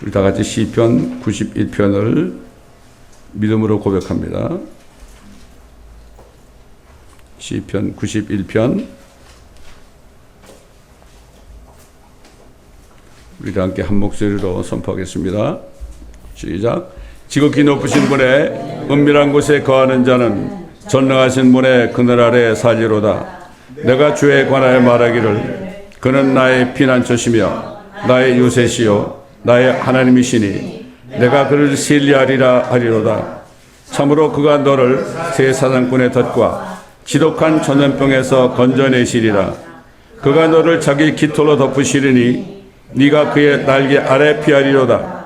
우리 다 같이 시편 91편을 믿음으로 고백합니다. 시편 91편 우리 다 함께 한 목소리로 선포하겠습니다. 시작. 지극히 높으신 분의 은밀한 곳에 거하는 자는 전능하신 분의 그늘 아래 살리로다. 내가 주에 관하여 말하기를 그는 나의 피난처시며 나의 요새시요 나의 하나님이시니 내가 그를 신뢰하리라 하리로다. 참으로 그가 너를 새 사냥꾼의 덫과 지독한 전염병에서 건져내시리라. 그가 너를 자기 깃털로 덮으시리니 네가 그의 날개 아래 피하리로다.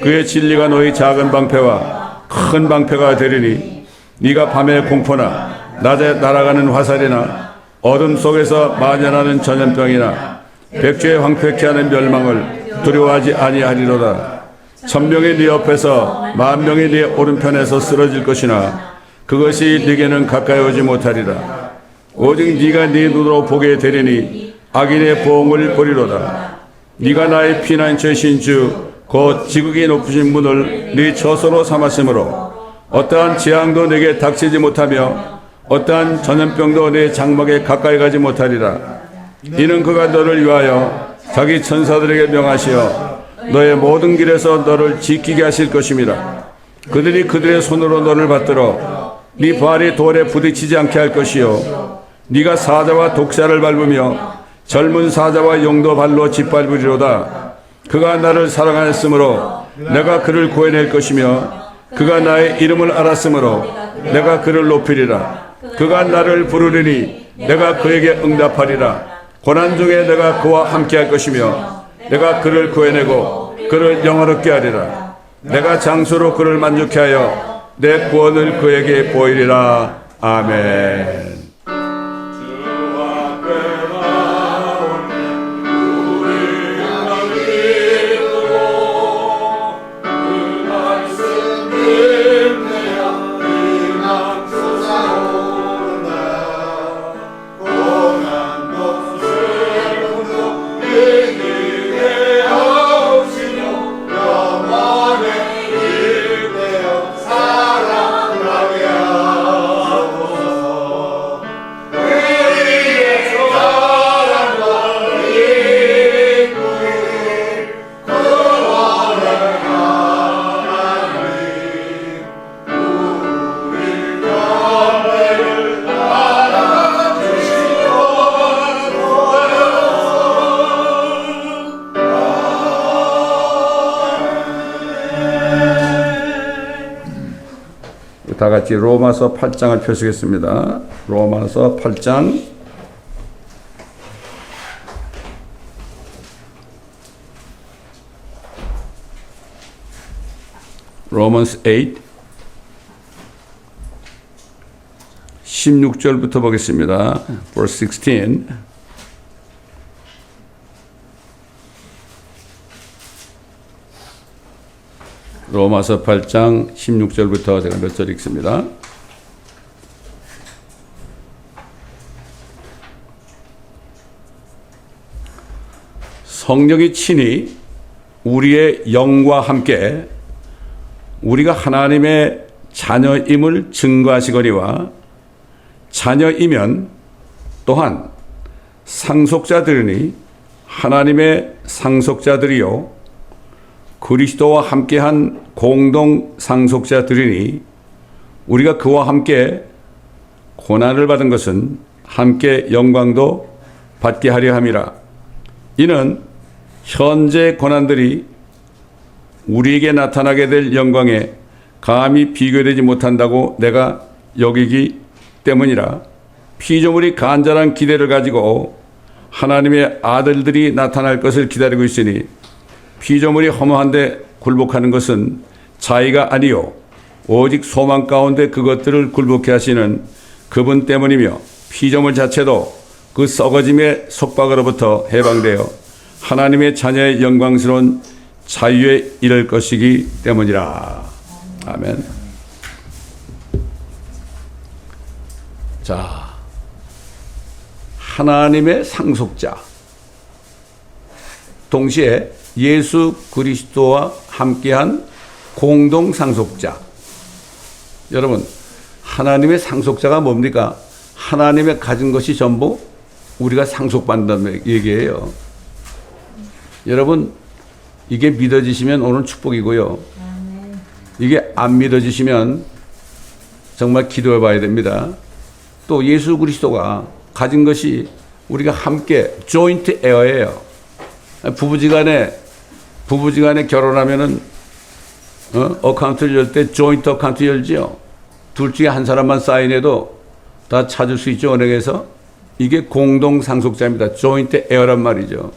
그의 진리가 너희 작은 방패와 큰 방패가 되리니 네가 밤의 공포나 낮에 날아가는 화살이나 어둠 속에서 만연하는 전염병이나 백주에 황폐케 하는 멸망을 두려워하지 아니하리로다. 천명이 네 옆에서 만명이 네 오른편에서 쓰러질 것이나 그것이 네게는 가까이 오지 못하리라. 오직 네가 네 눈으로 보게 되리니 악인의 보응을 보리로다. 네가 나의 피난처이신 주 곧 지극히 높으신 분을 네 처소로 삼았으므로 어떠한 재앙도 내게 닥치지 못하며 어떠한 전염병도 내 장막에 가까이 가지 못하리라. 이는 그가 너를 위하여 자기 천사들에게 명하시어 너의 모든 길에서 너를 지키게 하실 것임이라. 그들이 그들의 손으로 너를 받들어 네 발이 돌에 부딪히지 않게 할 것이요 네가 사자와 독사를 밟으며 젊은 사자와 용도 발로 짓밟으리로다. 그가 나를 사랑하였으므로 내가 그를 구해낼 것이며 그가 나의 이름을 알았으므로 내가 그를 높이리라. 그가 나를 부르리니 내가 그에게 응답하리라. 고난 중에 내가 그와 함께할 것이며 내가 그를 구해내고 그를 영화롭게 하리라. 내가 장수로 그를 만족케 하여 내 구원을 그에게 보이리라. 아멘. 다 같이 로마서 8장을 펴시겠습니다. 로마서 8장 Romans 8 16절부터 보겠습니다. Verse 16 로마서 8장 16절부터 제가 몇 절 읽습니다. 성령이 친히 우리의 영과 함께 우리가 하나님의 자녀임을 증거하시거니와 자녀이면 또한 상속자들이니 하나님의 상속자들이요 그리스도와 함께한 공동 상속자들이니 우리가 그와 함께 고난을 받은 것은 함께 영광도 받게 하려 함이라. 이는 현재 고난들이 우리에게 나타나게 될 영광에 감히 비교되지 못한다고 내가 여기기 때문이라. 피조물이 간절한 기대를 가지고 하나님의 아들들이 나타날 것을 기다리고 있으니 피조물이 허무한데 굴복하는 것은 자의가 아니요 오직 소망 가운데 그것들을 굴복해 하시는 그분 때문이며 피조물 자체도 그 썩어짐의 속박으로부터 해방되어 하나님의 자녀의 영광스러운 자유에 이를 것이기 때문이라. 아멘. 자, 하나님의 상속자, 동시에 예수 그리스도와 함께한 공동 상속자. 여러분, 하나님의 상속자가 뭡니까? 하나님의 가진 것이 전부 우리가 상속받는다는 얘기예요. 여러분, 이게 믿어지시면 오늘 축복이고요. 이게 안 믿어지시면 정말 기도해 봐야 됩니다. 또 예수 그리스도가 가진 것이 우리가 함께 조인트 에어예요. 부부지간에 결혼하면은 어카운트를 열 때 조인트 어카운트 열지요. 둘 중에 한 사람만 사인해도 다 찾을 수 있죠, 은행에서. 이게 공동 상속자입니다. 조인트 에어란 말이죠.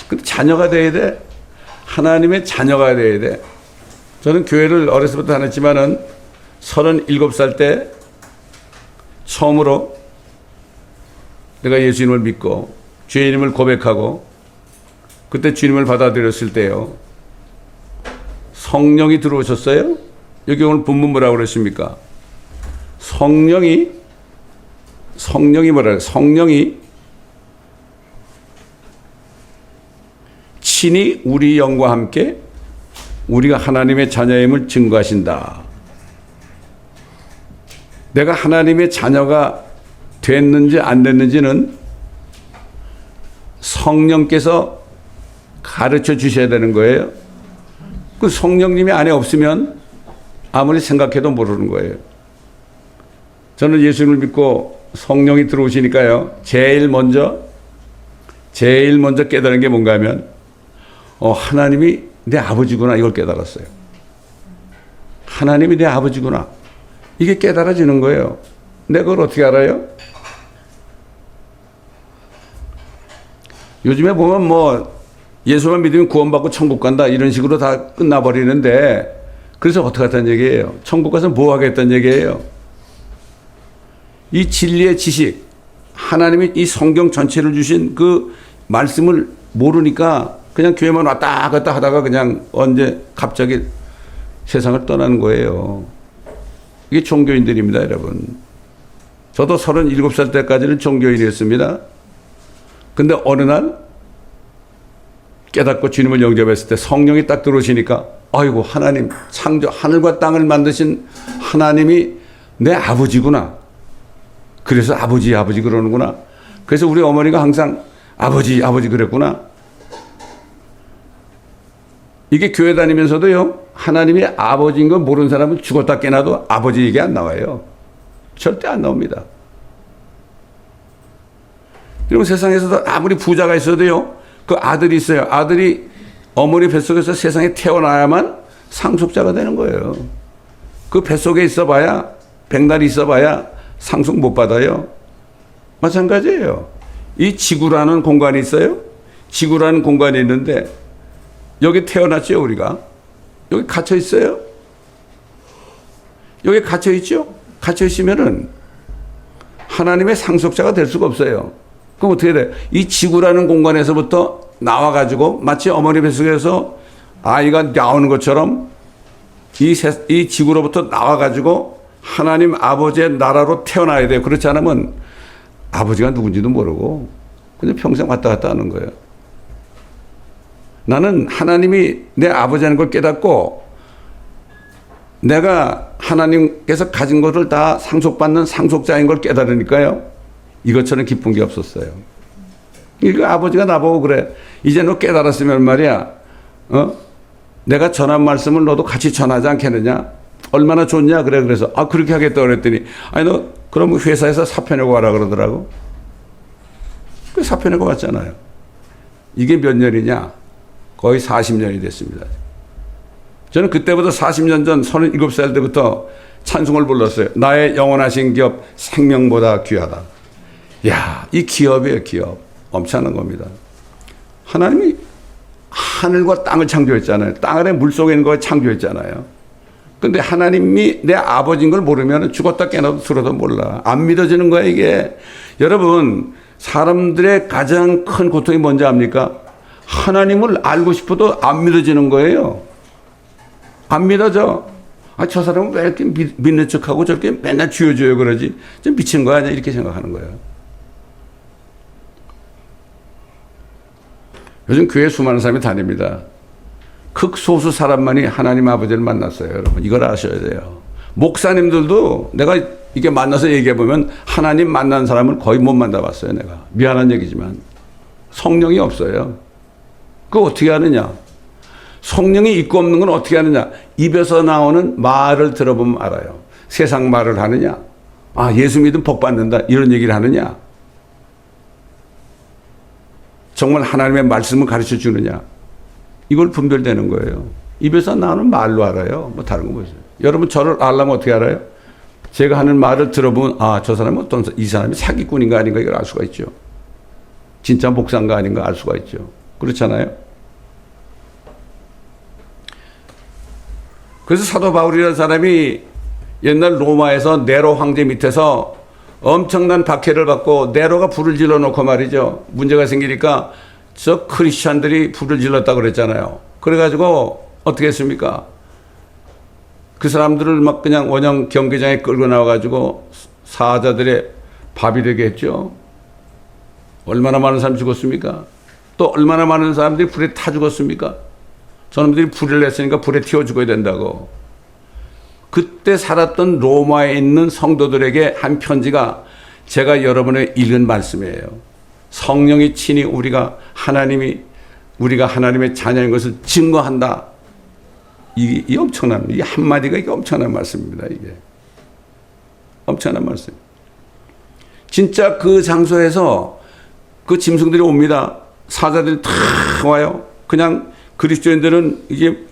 근데 자녀가 돼야 돼. 하나님의 자녀가 돼야 돼. 저는 교회를 어렸을 때부터 다녔지만은 37살 때 처음으로 내가 예수님을 믿고 죄인임을 고백하고 그때 주님을 받아들였을 때요. 성령이 들어오셨어요? 여기 오늘 본문 뭐라고 그러십니까? 성령이 뭐라 그래요? 성령이 친히 우리 영과 함께 우리가 하나님의 자녀임을 증거하신다. 내가 하나님의 자녀가 됐는지 안 됐는지는 성령께서 가르쳐 주셔야 되는 거예요. 그 성령님이 안에 없으면 아무리 생각해도 모르는 거예요. 저는 예수님을 믿고 성령이 들어오시니까요. 제일 먼저 깨달은 게 뭔가 하면 하나님이 내 아버지구나 이걸 깨달았어요. 하나님이 내 아버지구나. 이게 깨달아지는 거예요. 내가 그걸 어떻게 알아요? 요즘에 보면 뭐 예수만 믿으면 구원받고 천국 간다 이런 식으로 다 끝나버리는데 그래서 어떻게 했다는 얘기예요? 천국 가서 뭐 하겠다는 얘기예요? 이 진리의 지식, 하나님이 이 성경 전체를 주신 그 말씀을 모르니까 그냥 교회만 왔다 갔다 하다가 그냥 언제 갑자기 세상을 떠나는 거예요. 이게 종교인들입니다, 여러분. 저도 37살 때까지는 종교인이었습니다. 근데 어느 날 깨닫고 주님을 영접했을 때 성령이 딱 들어오시니까 아이고 하나님 창조 하늘과 땅을 만드신 하나님이 내 아버지구나. 그래서 아버지 그러는구나. 그래서 우리 어머니가 항상 아버지 그랬구나. 이게 교회 다니면서도요. 하나님이 아버지인 걸 모르는 사람은 죽었다 깨나도 아버지 얘기 안 나와요. 절대 안 나옵니다. 그리고 세상에서도 아무리 부자가 있어도요. 그 아들이 있어요. 아들이 어머니 뱃속에서 세상에 태어나야만 상속자가 되는 거예요. 그 뱃속에 있어봐야 백날이 있어봐야 상속 못 받아요. 마찬가지예요. 이 지구라는 공간이 있어요. 지구라는 공간이 있는데 여기 태어났죠, 우리가. 여기 갇혀 있어요. 여기 갇혀 있죠. 갇혀 있으면은 하나님의 상속자가 될 수가 없어요. 그럼 어떻게 돼? 이 지구라는 공간에서부터 나와가지고 마치 어머니 뱃속에서 아이가 나오는 것처럼 이 지구로부터 나와가지고 하나님 아버지의 나라로 태어나야 돼요. 그렇지 않으면 아버지가 누군지도 모르고 그냥 평생 왔다 갔다 하는 거예요. 나는 하나님이 내 아버지라는 걸 깨닫고 내가 하나님께서 가진 것을 다 상속받는 상속자인 걸 깨달으니까요. 이것처럼 기쁜 게 없었어요. 이거 아버지가 나보고 그래. 이제 너 깨달았으면 말이야. 내가 전한 말씀을 너도 같이 전하지 않겠느냐? 얼마나 좋냐? 그래. 그래서 그렇게 하겠다 그랬더니 아니 너 그럼 회사에서 사표 내고 와라 그러더라고. 그 사표 내고 왔잖아요. 이게 몇 년이냐? 거의 40년이 됐습니다. 저는 그때부터 40년 전 37살 때부터 찬송을 불렀어요. 나의 영원하신 기업 생명보다 귀하다. 야, 이 기업이에요, 기업. 엄청난 겁니다. 하나님이 하늘과 땅을 창조했잖아요. 땅 아래 물속에 있는 걸 창조했잖아요. 근데 하나님이 내 아버지인 걸 모르면 죽었다 깨나도 들어도 몰라. 안 믿어지는 거야, 이게. 여러분, 사람들의 가장 큰 고통이 뭔지 압니까? 하나님을 알고 싶어도 안 믿어지는 거예요. 안 믿어져. 저 사람은 왜 이렇게 믿는 척하고 저렇게 맨날 쥐어줘요 그러지? 좀 미친 거 아니야? 이렇게 생각하는 거예요. 요즘 교회 수많은 사람이 다닙니다. 극소수 사람만이 하나님 아버지를 만났어요. 여러분 이걸 아셔야 돼요. 목사님들도 내가 이게 만나서 얘기해보면 하나님 만난 사람을 거의 못 만나봤어요. 내가 미안한 얘기지만 성령이 없어요. 그거 어떻게 하느냐. 성령이 있고 없는 건 어떻게 하느냐. 입에서 나오는 말을 들어보면 알아요. 세상 말을 하느냐, 아 예수 믿으면 복 받는다 이런 얘기를 하느냐, 정말 하나님의 말씀을 가르쳐 주느냐, 이걸 분별되는 거예요. 입에서 나오는 말로 알아요. 뭐 다른 거 보세요. 여러분 저를 알려면 어떻게 알아요? 제가 하는 말을 들어보면 아 저 사람은 어떤 이 사람이 사기꾼인가 아닌가 이걸 알 수가 있죠. 진짜 목사인가 아닌가 알 수가 있죠. 그렇잖아요. 그래서 사도 바울이라는 사람이 옛날 로마에서 네로 황제 밑에서 엄청난 박해를 받고 네로가 불을 질러놓고 말이죠. 문제가 생기니까 저 크리스찬들이 불을 질렀다고 그랬잖아요. 그래가지고 어떻게 했습니까? 그 사람들을 막 그냥 원형 경기장에 끌고 나와가지고 사자들의 밥이 되게 했죠. 얼마나 많은 사람이 죽었습니까? 또 얼마나 많은 사람들이 불에 타 죽었습니까? 저놈들이 불을 냈으니까 불에 튀어 죽어야 된다고. 그때 살았던 로마에 있는 성도들에게 한 편지가 제가 여러분의 읽은 말씀이에요. 성령이 친히 우리가 하나님의 자녀인 것을 증거한다. 이 엄청난, 이 한마디가 이게 엄청난 말씀입니다. 이게. 엄청난 말씀. 진짜 그 장소에서 그 짐승들이 옵니다. 사자들이 다 와요. 그냥 그리스도인들은 이게,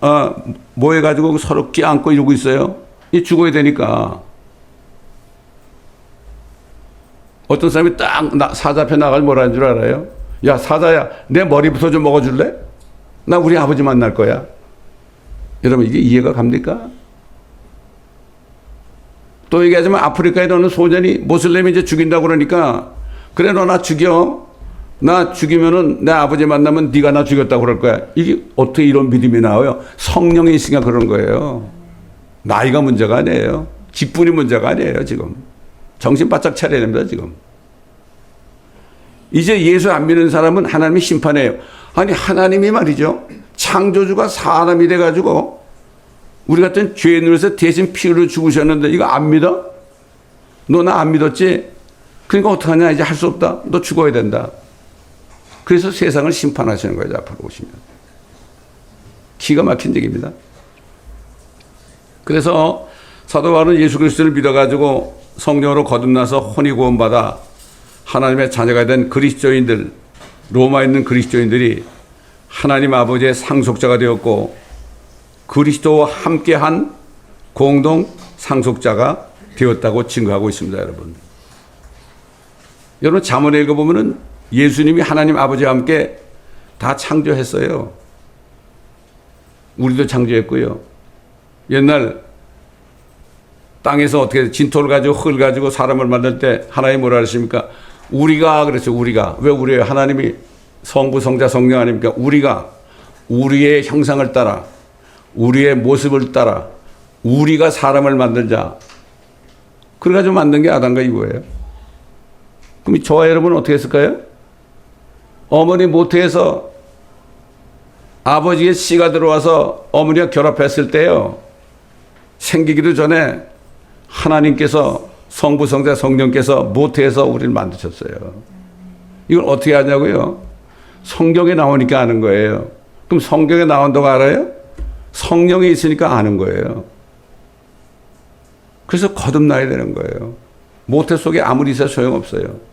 모여가지고 서로 껴안고 이러고 있어요. 이 죽어야 되니까. 어떤 사람이 딱 사자 앞에 나가서 뭐라는 줄 알아요? 야, 사자야, 내 머리부터 좀 먹어줄래? 나 우리 아버지 만날 거야. 여러분, 이게 이해가 갑니까? 또 얘기하자면 아프리카에 어느 소년이 모슬렘이 이제 죽인다고 그러니까, 그래, 너 나 죽여. 나 죽이면은 내 아버지 만나면 네가 나 죽였다고 그럴 거야. 이게 어떻게 이런 믿음이 나와요? 성령이 있으니까 그런 거예요. 나이가 문제가 아니에요. 직분이 문제가 아니에요, 지금. 정신 바짝 차려야 됩니다, 지금. 이제 예수 안 믿는 사람은 하나님이 심판해요. 아니, 하나님이 말이죠. 창조주가 사람이 돼가지고 우리 같은 죄인을 위해서 대신 피를 죽으셨는데 이거 안 믿어? 너 나 안 믿었지? 그러니까 어떡하냐? 이제 할 수 없다. 너 죽어야 된다. 그래서 세상을 심판하시는 거예요, 앞으로 보시면. 기가 막힌 얘기입니다. 그래서 사도 바울은 예수 그리스도를 믿어가지고 성령으로 거듭나서 혼이 구원받아 하나님의 자녀가 된 그리스도인들, 로마에 있는 그리스도인들이 하나님 아버지의 상속자가 되었고 그리스도와 함께한 공동 상속자가 되었다고 증거하고 있습니다, 여러분. 여러분 잠언에 읽어보면은 예수님이 하나님 아버지와 함께 다 창조했어요. 우리도 창조했고요. 옛날 땅에서 어떻게 진토를 가지고 흙을 가지고 사람을 만들 때 하나님 뭐라 하십니까? 우리가 그랬어요. 우리가. 왜 우리예요? 하나님이 성부, 성자, 성령 아닙니까? 우리가 우리의 형상을 따라 우리의 모습을 따라 우리가 사람을 만들자. 그래가지고 만든 게 아담과 이브예요. 그럼 저와 여러분은 어떻게 했을까요? 어머니 모태에서 아버지의 씨가 들어와서 어머니와 결합했을 때요. 생기기도 전에 하나님께서 성부, 성자, 성령께서 모태에서 우리를 만드셨어요. 이걸 어떻게 하냐고요? 성경에 나오니까 아는 거예요. 그럼 성경에 나온다고 알아요? 성령이 있으니까 아는 거예요. 그래서 거듭나야 되는 거예요. 모태 속에 아무리 있어도 소용없어요.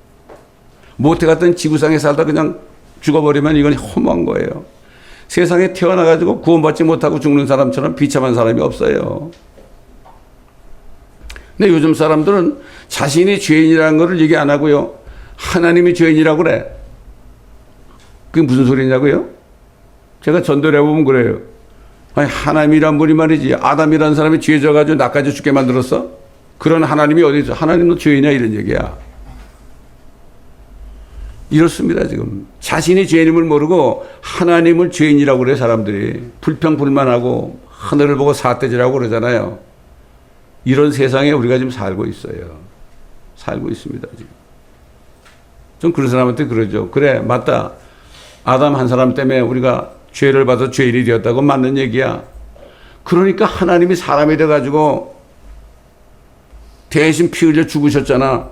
모태 같은 지구상에 살다 그냥 죽어버리면 이건 허무한 거예요. 세상에 태어나가지고 구원받지 못하고 죽는 사람처럼 비참한 사람이 없어요. 근데 요즘 사람들은 자신이 죄인이라는 것을 얘기 안 하고요. 하나님이 죄인이라고 그래. 그게 무슨 소리냐고요? 제가 전도를 해보면 그래요. 아니, 하나님이란 분이 말이지. 아담이라는 사람이 죄 져가지고 나까지 죽게 만들었어? 그런 하나님이 어디 있어? 하나님도 죄인이야 이런 얘기야. 이렇습니다, 지금. 자신이 죄인임을 모르고 하나님을 죄인이라고 그래, 사람들이. 불평불만하고 하늘을 보고 삿대질하고 그러잖아요. 이런 세상에 우리가 지금 살고 있어요. 살고 있습니다, 지금. 전 그런 사람한테 그러죠. 그래, 맞다. 아담 한 사람 때문에 우리가 죄를 받아 죄인이 되었다고 맞는 얘기야. 그러니까 하나님이 사람이 돼가지고 대신 피 흘려 죽으셨잖아.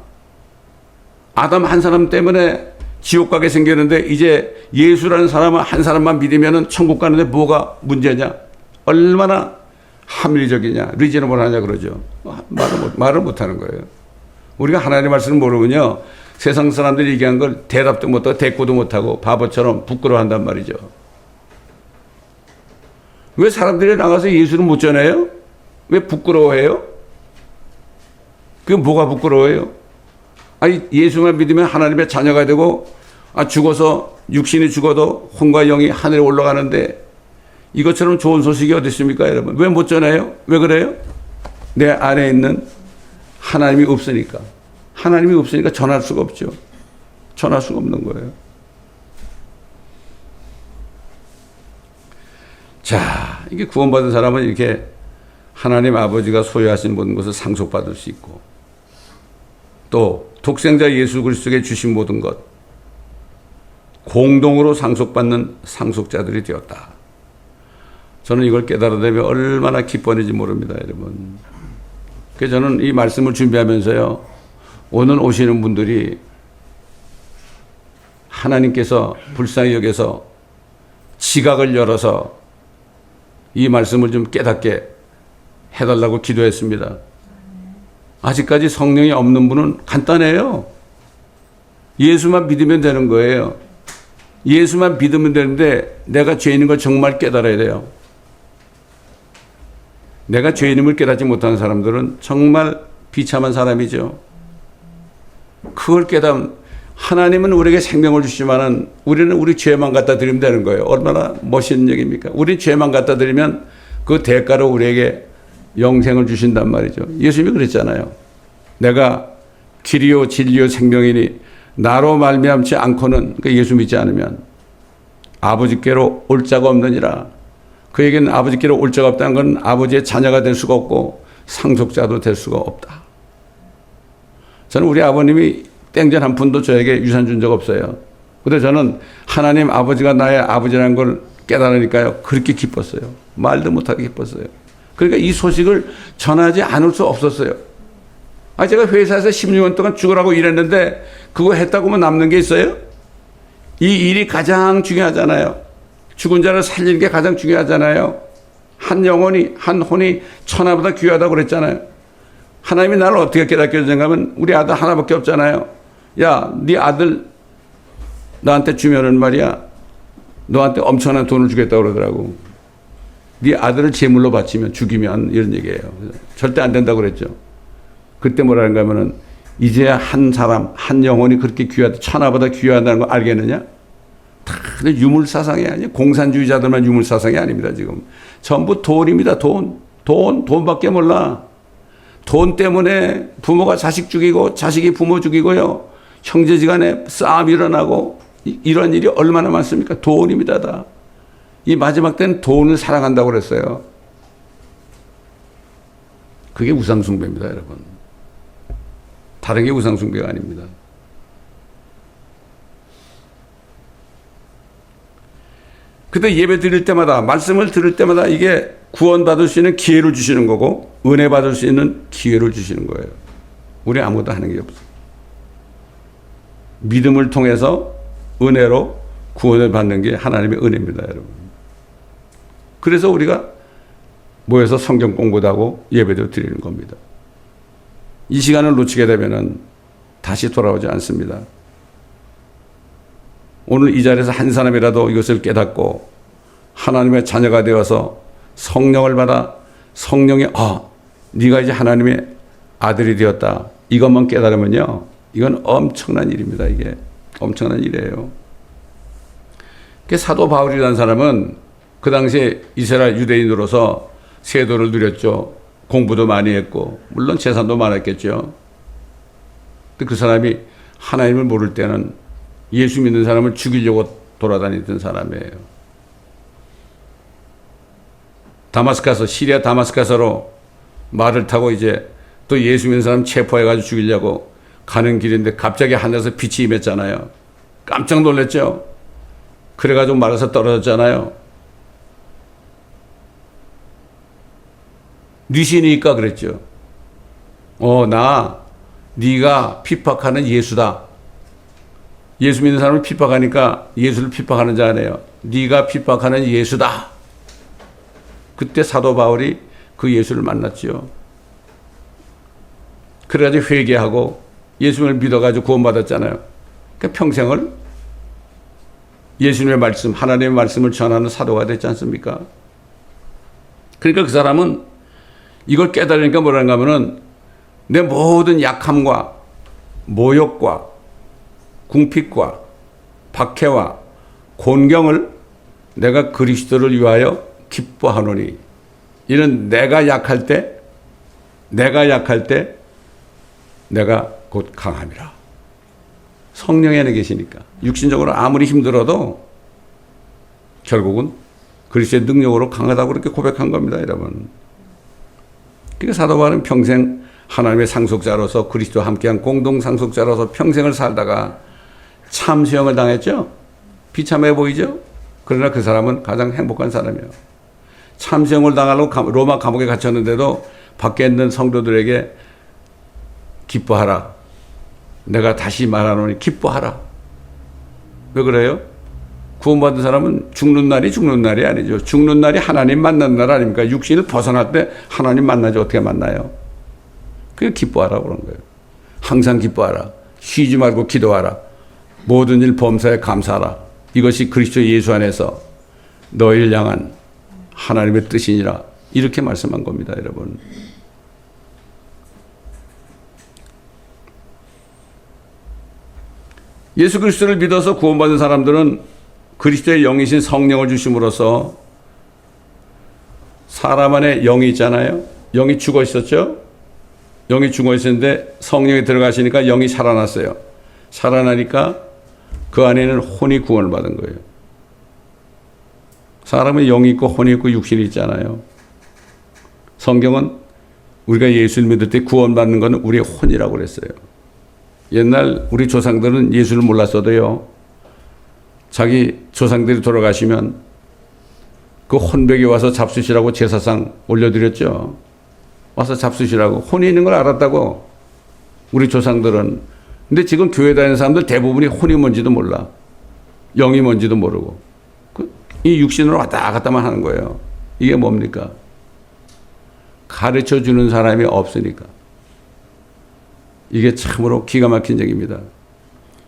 아담 한 사람 때문에 지옥 가게 생겼는데 이제 예수라는 사람은 한 사람만 믿으면 천국 가는데 뭐가 문제냐? 얼마나 합리적이냐, 리저너블하냐 그러죠. 말을 못하는 거예요. 우리가 하나님의 말씀을 모르면요, 세상 사람들이 얘기한 걸 대답도 못하고 대꾸도 못하고 바보처럼 부끄러워한단 말이죠. 왜 사람들이 나가서 예수를 못 전해요? 왜 부끄러워해요? 그게 뭐가 부끄러워해요? 아니, 예수만 믿으면 하나님의 자녀가 되고, 죽어서 육신이 죽어도 혼과 영이 하늘에 올라가는데 이것처럼 좋은 소식이 어디 있습니까, 여러분? 왜 못 전해요? 왜 그래요? 내 안에 있는 하나님이 없으니까. 하나님이 없으니까 전할 수가 없죠. 전할 수가 없는 거예요. 자, 이게 구원받은 사람은 이렇게 하나님 아버지가 소유하신 모든 것을 상속받을 수 있고, 또 독생자 예수 그리스도에게 주신 모든 것 공동으로 상속받는 상속자들이 되었다. 저는 이걸 깨달아내면 얼마나 기뻐하는지 모릅니다, 여러분. 그래서 저는 이 말씀을 준비하면서요, 오늘 오시는 분들이 하나님께서 불쌍히 여겨서 지각을 열어서 이 말씀을 좀 깨닫게 해달라고 기도했습니다. 아직까지 성령이 없는 분은 간단해요. 예수만 믿으면 되는 거예요. 예수만 믿으면 되는데 내가 죄인인 걸 정말 깨달아야 돼요. 내가 죄인임을 깨닫지 못하는 사람들은 정말 비참한 사람이죠. 그걸 하나님은 우리에게 생명을 주시지만은 우리는 우리 죄만 갖다 드리면 되는 거예요. 얼마나 멋있는 얘기입니까? 우리 죄만 갖다 드리면 그 대가로 우리에게 영생을 주신단 말이죠. 예수님이 그랬잖아요. 내가 길이요 진리요 생명이니 나로 말미암지 않고는, 그러니까 예수 믿지 않으면 아버지께로 올 자가 없느니라. 그에게는 아버지께로 올 자가 없다는 건 아버지의 자녀가 될 수가 없고 상속자도 될 수가 없다. 저는 우리 아버님이 땡전 한 푼도 저에게 유산 준 적 없어요. 근데 저는 하나님 아버지가 나의 아버지라는 걸 깨달으니까요, 그렇게 기뻤어요. 말도 못하게 기뻤어요. 그러니까 이 소식을 전하지 않을 수 없었어요. 제가 회사에서 16년 동안 죽으라고 일했는데 그거 했다고 하면 남는 게 있어요? 이 일이 가장 중요하잖아요. 죽은 자를 살리는 게 가장 중요하잖아요. 한 영혼이, 한 혼이 천하보다 귀하다고 그랬잖아요. 하나님이 나를 어떻게 깨닫게 해주는가 하면 우리 아들 하나밖에 없잖아요. 야, 네 아들 나한테 주면은 말이야, 너한테 엄청난 돈을 주겠다고 그러더라고. 네 아들을 제물로 바치면, 죽이면, 이런 얘기예요. 절대 안 된다고 그랬죠. 그때 뭐라는가 하면은 이제야 한 사람, 한 영혼이 그렇게 귀하다, 천하보다 귀하다는 거 알겠느냐? 다 유물사상이 아니에요. 공산주의자들만 유물사상이 아닙니다, 지금. 전부 돈입니다, 돈. 돈밖에 몰라. 돈 때문에 부모가 자식 죽이고, 자식이 부모 죽이고요. 형제지간에 싸움이 일어나고, 이런 일이 얼마나 많습니까? 돈입니다, 다. 이 마지막 때는 돈을 사랑한다고 그랬어요. 그게 우상숭배입니다, 여러분. 다른 게 우상숭배가 아닙니다. 그때 예배 드릴 때마다, 말씀을 들을 때마다 이게 구원받을 수 있는 기회를 주시는 거고, 은혜 받을 수 있는 기회를 주시는 거예요. 우리 아무것도 하는 게 없어요. 믿음을 통해서 은혜로 구원을 받는 게 하나님의 은혜입니다, 여러분. 그래서 우리가 모여서 성경 공부도 하고 예배도 드리는 겁니다. 이 시간을 놓치게 되면은 다시 돌아오지 않습니다. 오늘 이 자리에서 한 사람이라도 이것을 깨닫고 하나님의 자녀가 되어서 성령을 받아 성령이 네가 이제 하나님의 아들이 되었다, 이것만 깨달으면요, 이건 엄청난 일입니다. 이게 엄청난 일이에요. 사도 바울이라는 사람은 그 당시에 이스라엘 유대인으로서 세도를 누렸죠. 공부도 많이 했고 물론 재산도 많았겠죠. 근데 그 사람이 하나님을 모를 때는 예수 믿는 사람을 죽이려고 돌아다니던 사람이에요. 다마스커스, 시리아 다마스커스로 말을 타고 이제 또 예수 믿는 사람 체포해가지고 죽이려고 가는 길인데 갑자기 하늘에서 빛이 임했잖아요. 깜짝 놀랐죠. 그래가지고 말아서 떨어졌잖아요. 뉘시니까 그랬죠. 네가 핍박하는 예수다. 예수 믿는 사람을 핍박하니까 예수를 핍박하는 자 아니에요. 네가 핍박하는 예수다. 그때 사도 바울이 그 예수를 만났죠. 그래가지고 회개하고 예수님을 믿어가지고 구원받았잖아요. 그러니까 평생을 예수님의 말씀, 하나님의 말씀을 전하는 사도가 됐지 않습니까? 그러니까 그 사람은 이걸 깨달으니까 뭐라는가 하면은 내 모든 약함과 모욕과 궁핍과 박해와 곤경을 내가 그리스도를 위하여 기뻐하노니, 이는 내가 약할 때 내가 곧 강함이라. 성령이 안에 계시니까 육신적으로 아무리 힘들어도 결국은 그리스도의 능력으로 강하다고 그렇게 고백한 겁니다, 여러분. 그러니까 사도 바울은 평생 하나님의 상속자로서 그리스도와 함께한 공동 상속자로서 평생을 살다가 참수형을 당했죠. 비참해 보이죠. 그러나 그 사람은 가장 행복한 사람이에요. 참수형을 당하려고 로마 감옥에 갇혔는데도 밖에 있는 성도들에게 기뻐하라. 내가 다시 말하노니 기뻐하라. 왜 그래요? 구원받은 사람은 죽는 날이 아니죠. 죽는 날이 하나님 만난 날 아닙니까? 육신을 벗어날 때 하나님 만나죠. 어떻게 만나요? 그게 기뻐하라고 그런 거예요. 항상 기뻐하라. 쉬지 말고 기도하라. 모든 일 범사에 감사하라. 이것이 그리스도 예수 안에서 너희를 향한 하나님의 뜻이니라. 이렇게 말씀한 겁니다, 여러분. 예수 그리스도를 믿어서 구원받은 사람들은 그리스도의 영이신 성령을 주심으로써 사람 안에 영이 있잖아요. 영이 죽어 있었죠. 영이 죽어 있었는데 성령이 들어가시니까 영이 살아났어요. 살아나니까 그 안에는 혼이 구원을 받은 거예요. 사람은 영이 있고 혼이 있고 육신이 있잖아요. 성경은 우리가 예수를 믿을 때 구원받는 것은 우리의 혼이라고 그랬어요. 옛날 우리 조상들은 예수를 몰랐어도요, 자기 조상들이 돌아가시면 그 혼벽에 와서 잡수시라고 제사상 올려드렸죠. 와서 잡수시라고. 혼이 있는 걸 알았다고, 우리 조상들은. 근데 지금 교회 다니는 사람들 대부분이 혼이 뭔지도 몰라. 영이 뭔지도 모르고. 이 육신으로 왔다 갔다만 하는 거예요. 이게 뭡니까? 가르쳐 주는 사람이 없으니까. 이게 참으로 기가 막힌 얘기입니다.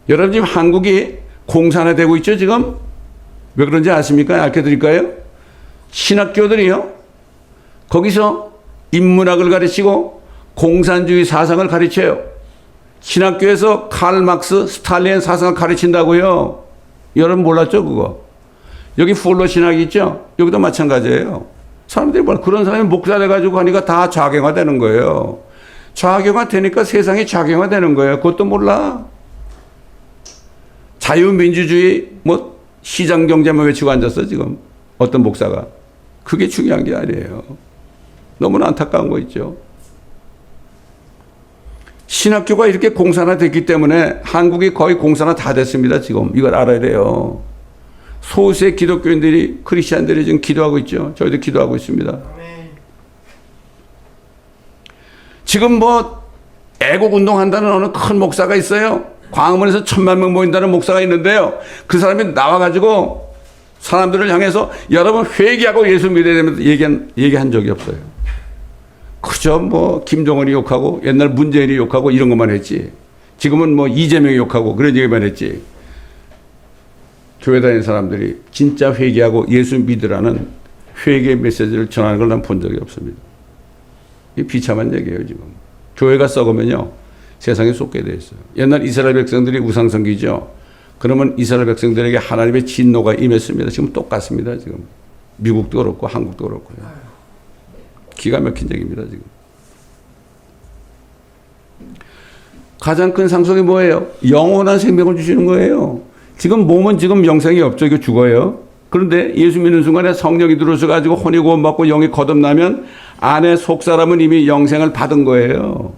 여러분, 지금 한국이 공산화되고 있죠, 지금? 왜 그런지 아십니까? 알려드릴까요? 신학교들이요, 거기서 인문학을 가르치고 공산주의 사상을 가르쳐요. 신학교에서 칼 막스, 스탈린 사상을 가르친다고요. 여러분 몰랐죠, 그거? 여기 풀로 신학이 있죠? 여기도 마찬가지예요. 사람들이 그런 사람이 목사 돼가지고 하니까 다 좌경화되는 거예요. 좌경화되니까 세상이 좌경화되는 거예요. 그것도 몰라. 자유민주주의, 시장경제만 외치고 앉았어, 지금. 어떤 목사가. 그게 중요한 게 아니에요. 너무나 안타까운 거 있죠. 신학교가 이렇게 공산화됐기 때문에 한국이 거의 공산화 다 됐습니다, 지금. 이걸 알아야 돼요. 소수의 기독교인들이, 크리스찬들이 지금 기도하고 있죠. 저희도 기도하고 있습니다. 지금 애국운동 한다는 어느 큰 목사가 있어요. 광화문에서 10,000명 모인다는 목사가 있는데요. 그 사람이 나와가지고 사람들을 향해서 여러분 회개하고 예수 믿어야 되면서 얘기한 적이 없어요. 그저 김정은이 욕하고 옛날 문재인이 욕하고 이런 것만 했지. 지금은 이재명이 욕하고 그런 얘기만 했지. 교회 다니는 사람들이 진짜 회개하고 예수 믿으라는 회개 메시지를 전하는 걸 난 본 적이 없습니다. 이게 비참한 얘기예요, 지금. 교회가 썩으면요, 세상에 쏟게 돼 있어요. 옛날 이스라엘 백성들이 우상 섬기죠. 그러면 이스라엘 백성들에게 하나님의 진노가 임했습니다. 지금 똑같습니다, 지금. 미국도 그렇고 한국도 그렇고요. 기가 막힌 얘기입니다, 지금. 가장 큰 상속이 뭐예요? 영원한 생명을 주시는 거예요. 지금 몸은 지금 영생이 없죠. 이거 죽어요. 그런데 예수 믿는 순간에 성령이 들어서 가지고 혼이 구원받고 영이 거듭나면 안에 속 사람은 이미 영생을 받은 거예요.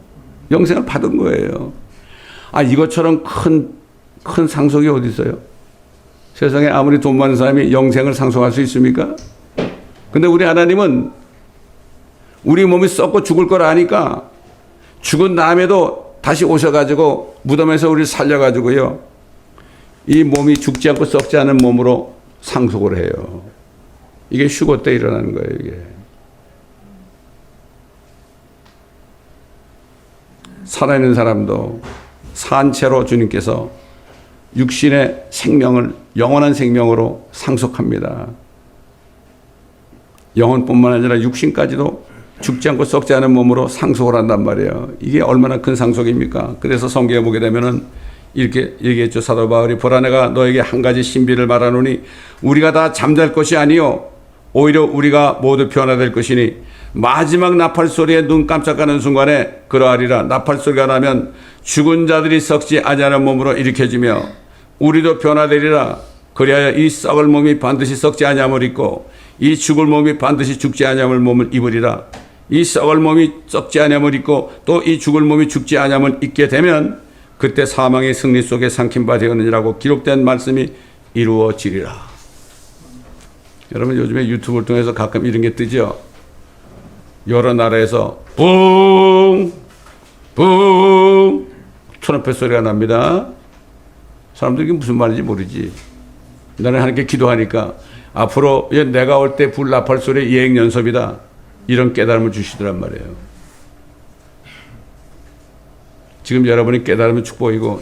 영생을 받은 거예요. 이것처럼 큰 상속이 어디 있어요? 세상에 아무리 돈 많은 사람이 영생을 상속할 수 있습니까? 근데 우리 하나님은 우리 몸이 썩고 죽을 걸 아니까 죽은 다음에도 다시 오셔가지고 무덤에서 우리를 살려가지고요, 이 몸이 죽지 않고 썩지 않은 몸으로 상속을 해요. 이게 휴거 때 일어나는 거예요, 이게. 살아있는 사람도 산채로 주님께서 육신의 생명을 영원한 생명으로 상속합니다. 영혼뿐만 아니라 육신까지도 죽지 않고 썩지 않은 몸으로 상속을 한단 말이에요. 이게 얼마나 큰 상속입니까? 그래서 성경에 보게 되면은 이렇게 얘기했죠. 사도 바울이 보라, 내가 너에게 한 가지 신비를 말하노니 우리가 다 잠잘 것이 아니요 오히려 우리가 모두 변화될 것이니 마지막 나팔 소리에 눈 깜짝하는 순간에 그러하리라. 나팔 소리가 나면 죽은 자들이 썩지 아니하는 몸으로 일으켜지며 우리도 변화되리라. 그리하여 이 썩을 몸이 반드시 썩지 아니함을 입고 이 죽을 몸이 반드시 죽지 아니함을 몸을 입으리라. 이 썩을 몸이 썩지 아니함을 입고 또 이 죽을 몸이 죽지 아니함을 입게 되면 그때 사망의 승리 속에 삼킨 바 되었느니라고 기록된 말씀이 이루어지리라. 여러분 요즘에 유튜브를 통해서 가끔 이런 게 뜨죠. 여러 나라에서 뿡 뿡 트럼펫 소리가 납니다. 사람들이 무슨 말인지 모르지. 나는 하나님께 기도하니까 앞으로 내가 올 때 불 나팔 소리 예행 연습이다, 이런 깨달음을 주시더란 말이에요. 지금 여러분이 깨달으면 축복이고,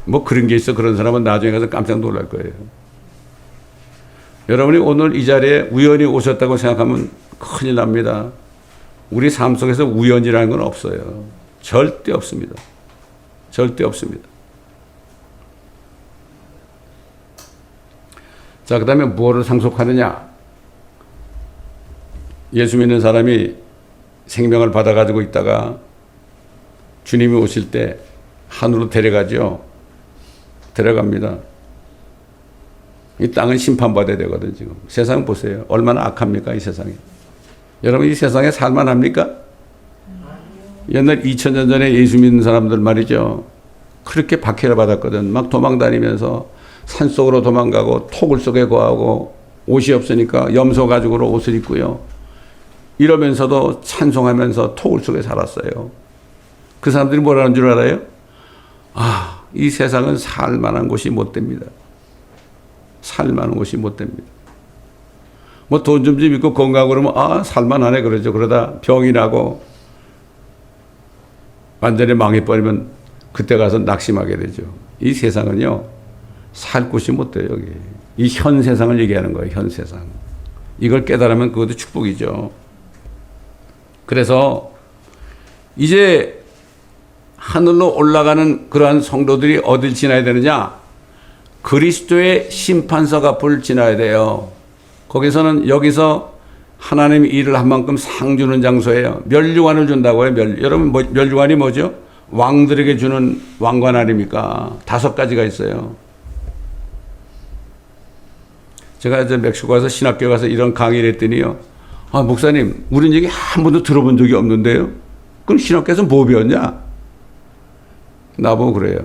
뭐 그런 게 있어 그런 사람은 나중에 가서 깜짝 놀랄 거예요. 여러분이 오늘 이 자리에 우연히 오셨다고 생각하면 큰일 납니다. 우리 삶 속에서 우연이라는 건 없어요. 절대 없습니다. 절대 없습니다. 자, 그 다음에 무엇을 상속하느냐? 예수 믿는 사람이 생명을 받아가지고 있다가 주님이 오실 때 하늘로 데려가죠. 데려갑니다. 이 땅은 심판받아야 되거든, 지금. 세상 보세요. 얼마나 악합니까, 이 세상에. 여러분, 이 세상에 살만합니까? 옛날 2000년 전에 예수 믿는 사람들 말이죠. 그렇게 박해를 받았거든. 막 도망다니면서 산속으로 도망가고 토굴 속에 거하고 옷이 없으니까 염소 가죽으로 옷을 입고요. 이러면서도 찬송하면서 토굴 속에 살았어요. 그 사람들이 뭐라는 줄 알아요? 아, 이 세상은 살만한 곳이 못 됩니다. 살만한 곳이 못 됩니다. 뭐 돈 좀 있고 건강 그러면 아, 살만하네 그러죠. 그러다 병이 나고 완전히 망해버리면 그때 가서 낙심하게 되죠. 이 세상은요, 살 곳이 못 돼요, 여기. 이 현 세상을 얘기하는 거예요, 현 세상. 이걸 깨달으면 그것도 축복이죠. 그래서 이제 하늘로 올라가는 그러한 성도들이 어딜 지나야 되느냐? 그리스도의 심판석 앞을 지나야 돼요. 거기서는 여기서 하나님이 일을 한 만큼 상 주는 장소예요. 멸류관을 준다고요. 여러분, 멸류관이 뭐죠? 왕들에게 주는 왕관 아닙니까? 5가지가 있어요. 제가 이제 멕시코 가서 신학교 가서 이런 강의를 했더니요. 아, 목사님, 우린 얘기 한 번도 들어본 적이 없는데요. 그럼 신학교에서 뭐 배웠냐? 나보고 그래요.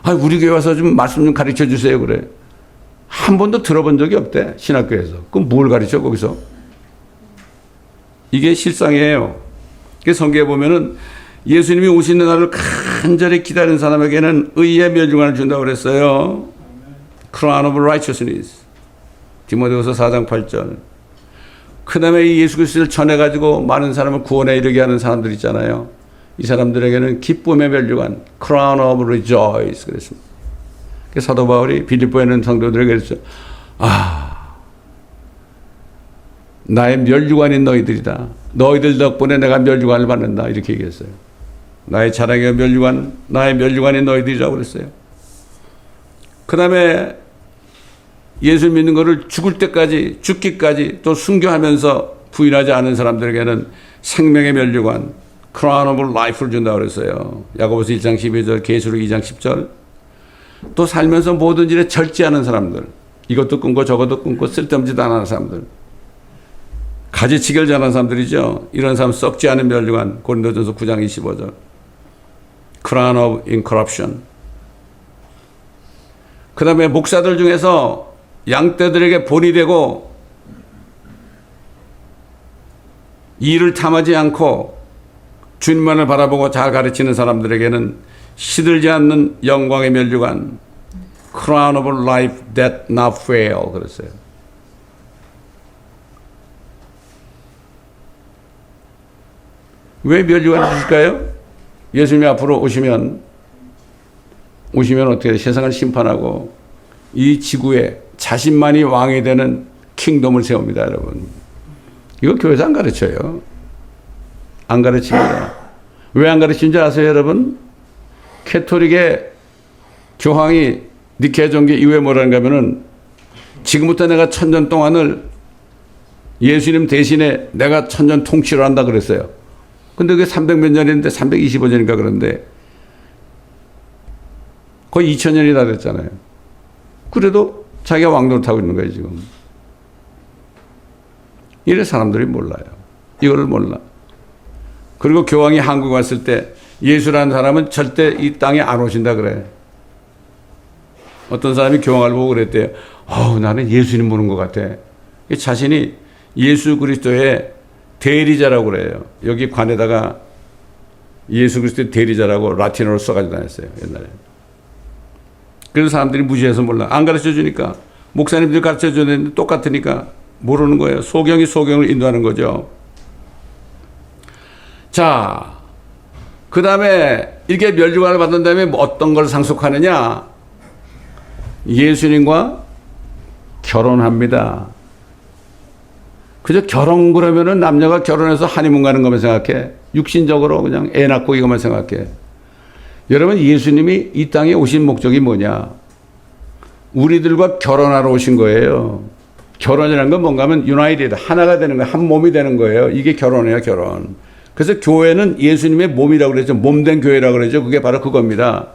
아, 우리 교회 와서 좀 말씀 좀 가르쳐 주세요. 그래. 한 번도 들어본 적이 없대, 신학교에서. 그럼 뭘 가르쳐, 거기서? 이게 실상이에요. 성경에 보면은 예수님이 오시는 날을 간절히 기다리는 사람에게는 의의 멸류관을 준다고 그랬어요. Crown of Righteousness. 디모데후서 4장 8절. 그 다음에 이 예수 그리스도를 전해가지고 많은 사람을 구원에 이르게 하는 사람들 있잖아요. 이 사람들에게는 기쁨의 멸류관, Crown of Rejoice 그랬습니다. 사도 바울이 빌립보에 있는 성도들에게 그랬죠. 아, 나의 멸류관인 너희들이다. 너희들 덕분에 내가 멸류관을 받는다. 이렇게 얘기했어요. 나의 자랑의 멸류관, 나의 멸류관인 너희들이라고 그랬어요. 그 다음에 예수 믿는 것을 죽을 때까지, 죽기까지 또 순교하면서 부인하지 않은 사람들에게는 생명의 멸류관, Crown of Life를 준다고 그랬어요. 야고보서 1장 12절, 계시록 2장 10절. 또 살면서 모든 일에 절제하는 사람들, 이것도 끊고 저것도 끊고 쓸데없지도 않은 사람들, 가지치기를 잘하는 사람들이죠. 이런 사람 썩지 않은 멸류관, 고린도전서 9장 25절. Crown of Incorruption. 그 다음에 목사들 중에서 양떼들에게 본이 되고 일을 탐하지 않고 주님만을 바라보고 잘 가르치는 사람들에게는 시들지 않는 영광의 면류관 Crown of Life That Not Fail 그랬어요. 왜 면류관을 주실까요? 예수님이 앞으로 오시면 어떻게 세상을 심판하고 이 지구에 자신만이 왕이 되는 킹덤을 세웁니다, 여러분. 이거 교회에서 안 가르쳐요. 안 가르칩니다. 왜 안 가르치는지 아세요, 여러분? 캐톨릭의 교황이 니케아 종교 이후에 뭐라는가 하면은 지금부터 내가 1000년 동안을 예수님 대신에 내가 1000년 통치를 한다 그랬어요. 근데 그게 300몇 년인데 325년인가 그런데 거의 2000년이 다 됐잖아요. 그래도 자기가 왕노릇 하고 있는 거예요, 지금. 이래 사람들이 몰라요. 이거를 몰라. 그리고 교황이 한국 왔을 때 예수라는 사람은 절대 이 땅에 안 오신다 그래. 어떤 사람이 교황을 보고 그랬대요. 나는 예수님 보는 것 같아. 자신이 예수 그리스도의 대리자라고 그래요. 여기 관에다가 예수 그리스도의 대리자라고 라틴어로 써가지고 다녔어요, 옛날에. 그래서 사람들이 무시해서 몰라. 안 가르쳐 주니까. 목사님들 가르쳐 주는데 똑같으니까 모르는 거예요. 소경이 소경을 인도하는 거죠. 자, 그 다음에 이렇게 멸류관을 받은 다음에 어떤 걸 상속하느냐? 예수님과 결혼합니다. 그저 결혼 그러면은 남녀가 결혼해서 하니문 가는 것만 생각해. 육신적으로 그냥 애 낳고 이것만 생각해. 여러분, 예수님이 이 땅에 오신 목적이 뭐냐? 우리들과 결혼하러 오신 거예요. 결혼이라는 건 뭔가 하면 유나이티드, 하나가 되는 거예요. 한 몸이 되는 거예요. 이게 결혼이에요, 결혼. 그래서 교회는 예수님의 몸이라고 그러죠. 몸된 교회라고 그러죠. 그게 바로 그겁니다.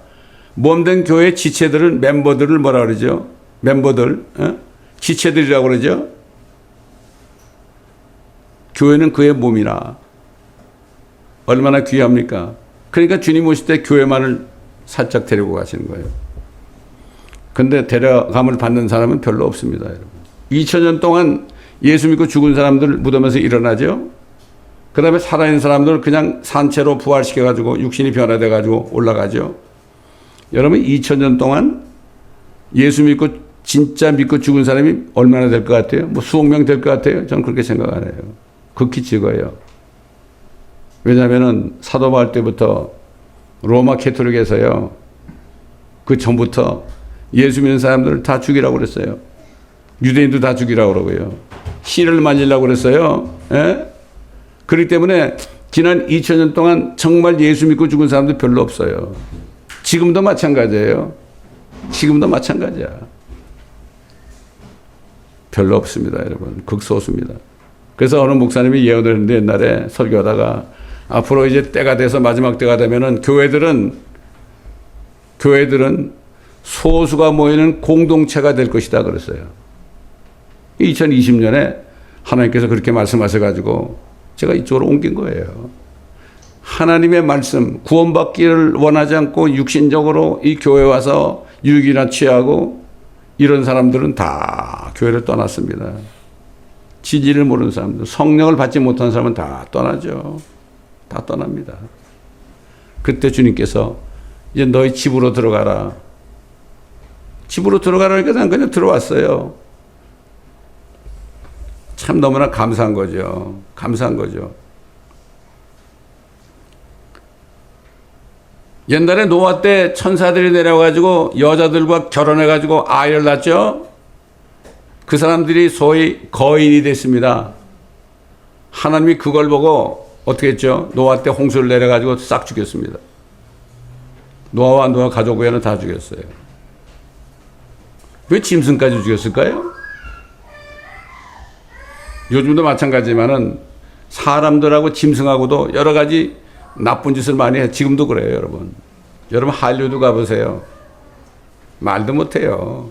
몸된 교회 지체들은 멤버들을 뭐라 그러죠? 멤버들, 지체들이라고 그러죠. 교회는 그의 몸이라. 얼마나 귀합니까? 그러니까 주님 오실 때 교회만을 살짝 데리고 가시는 거예요. 근데 데려감을 받는 사람은 별로 없습니다, 여러분. 2000년 동안 예수 믿고 죽은 사람들 무덤에서 일어나죠. 그 다음에 살아있는 사람들 그냥 산채로 부활시켜가지고 육신이 변화돼가지고 올라가죠. 여러분, 2000년 동안 예수 믿고 진짜 믿고 죽은 사람이 얼마나 될 것 같아요? 뭐 수억 명 될 것 같아요? 저는 그렇게 생각 안 해요. 극히 적어요. 왜냐하면 사도 바울 때부터 로마 캐톨릭에서요, 그 전부터 예수 믿는 사람들을 다 죽이라고 그랬어요. 유대인도 다 죽이라고 그러고요. 씨를 만지려고 그랬어요. 예? 그렇기 때문에 지난 2000년 동안 정말 예수 믿고 죽은 사람들 별로 없어요. 지금도 마찬가지예요. 지금도 마찬가지야. 별로 없습니다, 여러분. 극소수입니다. 그래서 어느 목사님이 예언을 했는데 옛날에 설교하다가 앞으로 이제 때가 돼서 마지막 때가 되면은 교회들은 소수가 모이는 공동체가 될 것이다 그랬어요. 2020년에 하나님께서 그렇게 말씀하셔가지고 제가 이쪽으로 옮긴 거예요. 하나님의 말씀, 구원받기를 원하지 않고 육신적으로 이 교회 와서 유익이나 취하고 이런 사람들은 다 교회를 떠났습니다. 진리를 모르는 사람들, 성령을 받지 못한 사람은 다 떠나죠. 다 떠납니다. 그때 주님께서 이제 너희 집으로 들어가라. 집으로 들어가라니까 난 그냥 들어왔어요. 참 너무나 감사한 거죠. 감사한 거죠. 옛날에 노아 때 천사들이 내려와가지고 여자들과 결혼해가지고 아이를 낳죠. 그 사람들이 소위 거인이 됐습니다. 하나님이 그걸 보고 어떻게 했죠? 노아 때 홍수를 내려가지고 싹 죽였습니다. 노아와 노아 가족 외에는 다 죽였어요. 왜 짐승까지 죽였을까요? 요즘도 마찬가지지만은 사람들하고 짐승하고도 여러 가지 나쁜 짓을 많이 해요. 지금도 그래요, 여러분. 여러분 할리우드 가보세요. 말도 못해요.